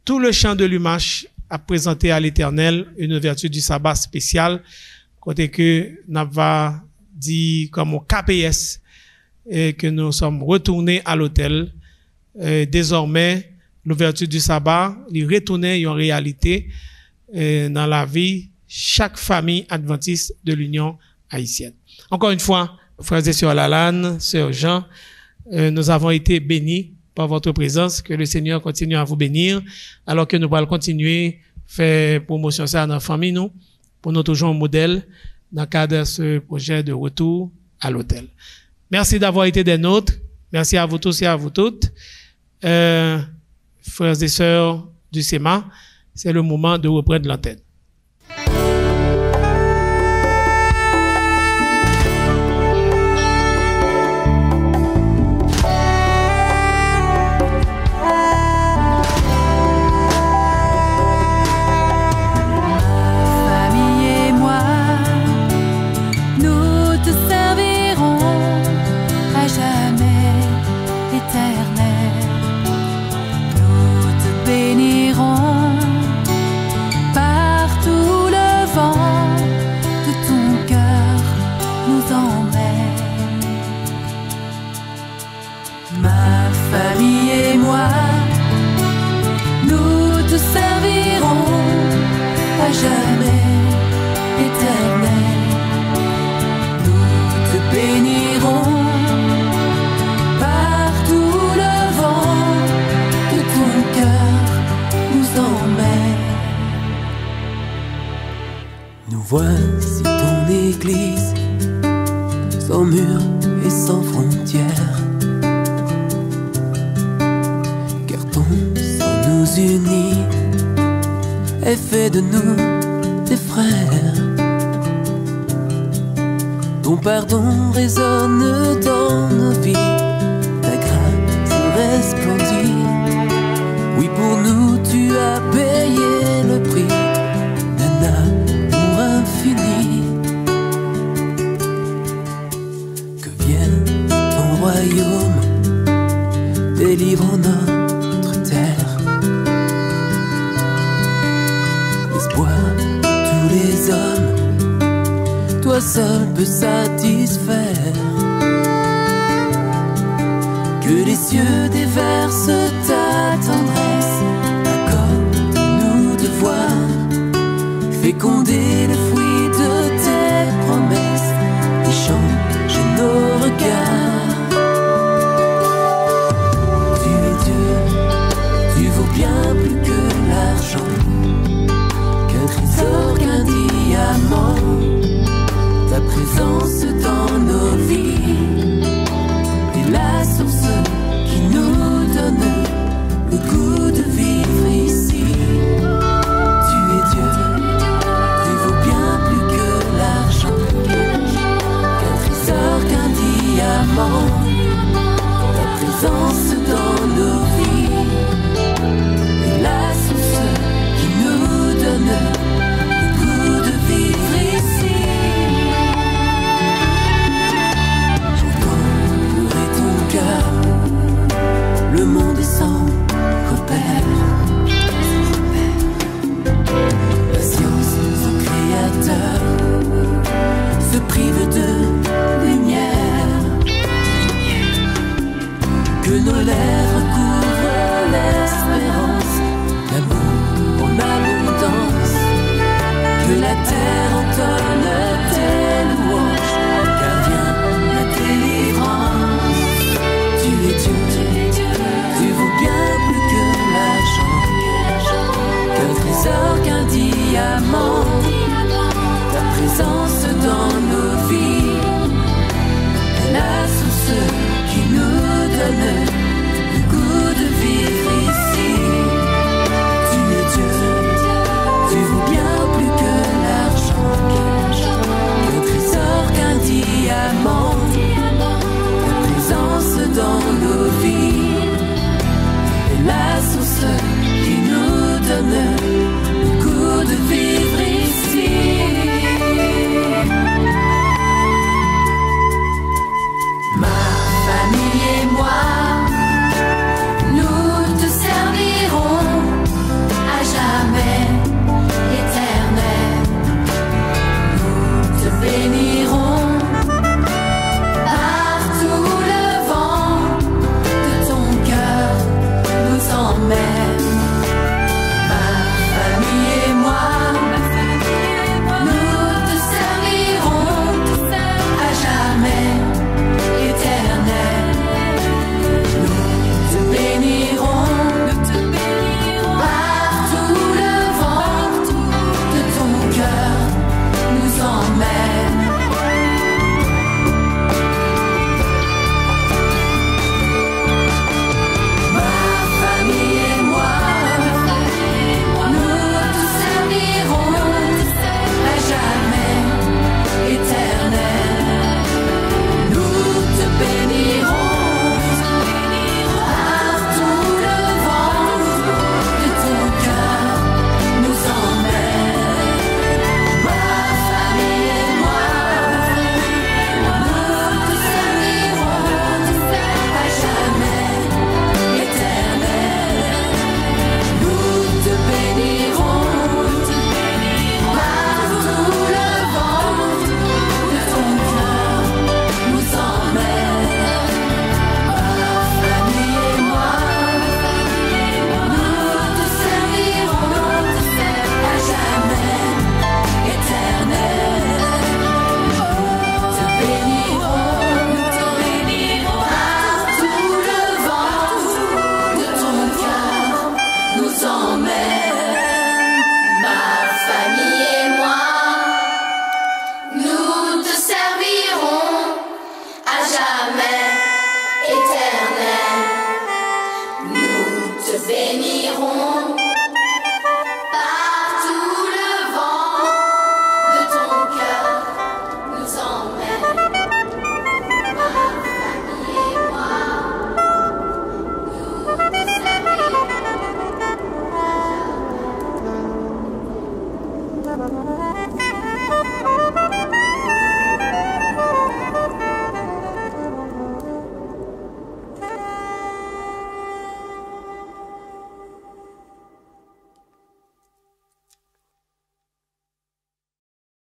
tout le chant de l'UMACH a présenté à l'Éternel une ouverture du sabbat spécial, côté que nous avons dit comme au KPS et que nous sommes retournés à l'hôtel. Désormais, l'ouverture du sabbat, il retournait en réalité dans la vie chaque famille adventiste de l'Union haïtienne. Encore une fois, frères et sœurs Lalanne, sœur Jean, nous avons été bénis par votre présence. Que le Seigneur continue à vous bénir, alors que nous allons continuer faire promotion ça dans la famille, nous, pour nous toujours un modèle dans le cadre de ce projet de retour à l'hôtel. Merci d'avoir été des nôtres. Merci à vous tous et à vous toutes. Frères et sœurs du SEMA, c'est le moment de reprendre l'antenne. Voici ton église, sans murs et sans frontières, car ton sang nous unit et fait de nous des frères. Ton pardon résonne dans nos vies, ta grâce resplendit. Oui, pour nous tu as payé le prix d'un amour infini. Que vienne ton royaume, délivrant notre terre, l'espoir de tous les hommes, toi seul peux satisfaire. Que les cieux déversent ta tendresse, accorde-nous de voir féconder le fruit de tes promesses et changer nos regards. Tu es Dieu, tu vaux bien plus que l'argent, qu'un trésor, qu'un diamant. Ta présence dans nos vies est la source qui nous donne le goût de vivre ici. Tu es Dieu, tu vaux bien plus que l'argent, qu'un trésor, qu'un diamant. Ta présence dans nos vies est la source qui nous donne le goût de vivre ici. Le monde est sans repère. La science, son créateur, se prive de lumière. Que nos lèvres couvrent l'espérance d'amour en abondance. Que la terre entonne tes louanges, car vient la délivrance. Tu es Dieu, tu vaux bien plus que l'argent. trésor qu'un diamant, ta présence dans nos vies est la source qui nous donne le goût de vivre ici. Tu es Dieu, tu vaux bien plus que l'argent, qu'un trésor qu'un diamant, ta présence dans nos vies est la source qui nous donne le goût de vivre ici. Ma famille et moi, nous te servirons à jamais, éternel. Nous te bénirons par tout le vent de ton cœur nous emmène. Ma famille et moi, nous te servirons à jamais, éternel. Nous te bénirons par tout le vent de ton cœur nous emmène. Ma famille et moi, nous te servirons à jamais, éternel. Nous te bénirons par tout le vent de ton cœur nous emmène. Ma famille et moi, nous te servirons à jamais, éternel. Nous te bénirons par tout le vent de ton cœur nous emmène. Ma famille et moi, nous te servirons à jamais, éternel. Nous te bénirons par tout le vent de ton cœur nous emmène. Ma famille et moi, nous te servirons à jamais, éternel. Nous te bénirons par tout le vent de ton cœur nous emmène. Ma famille et moi, nous te servirons à jamais.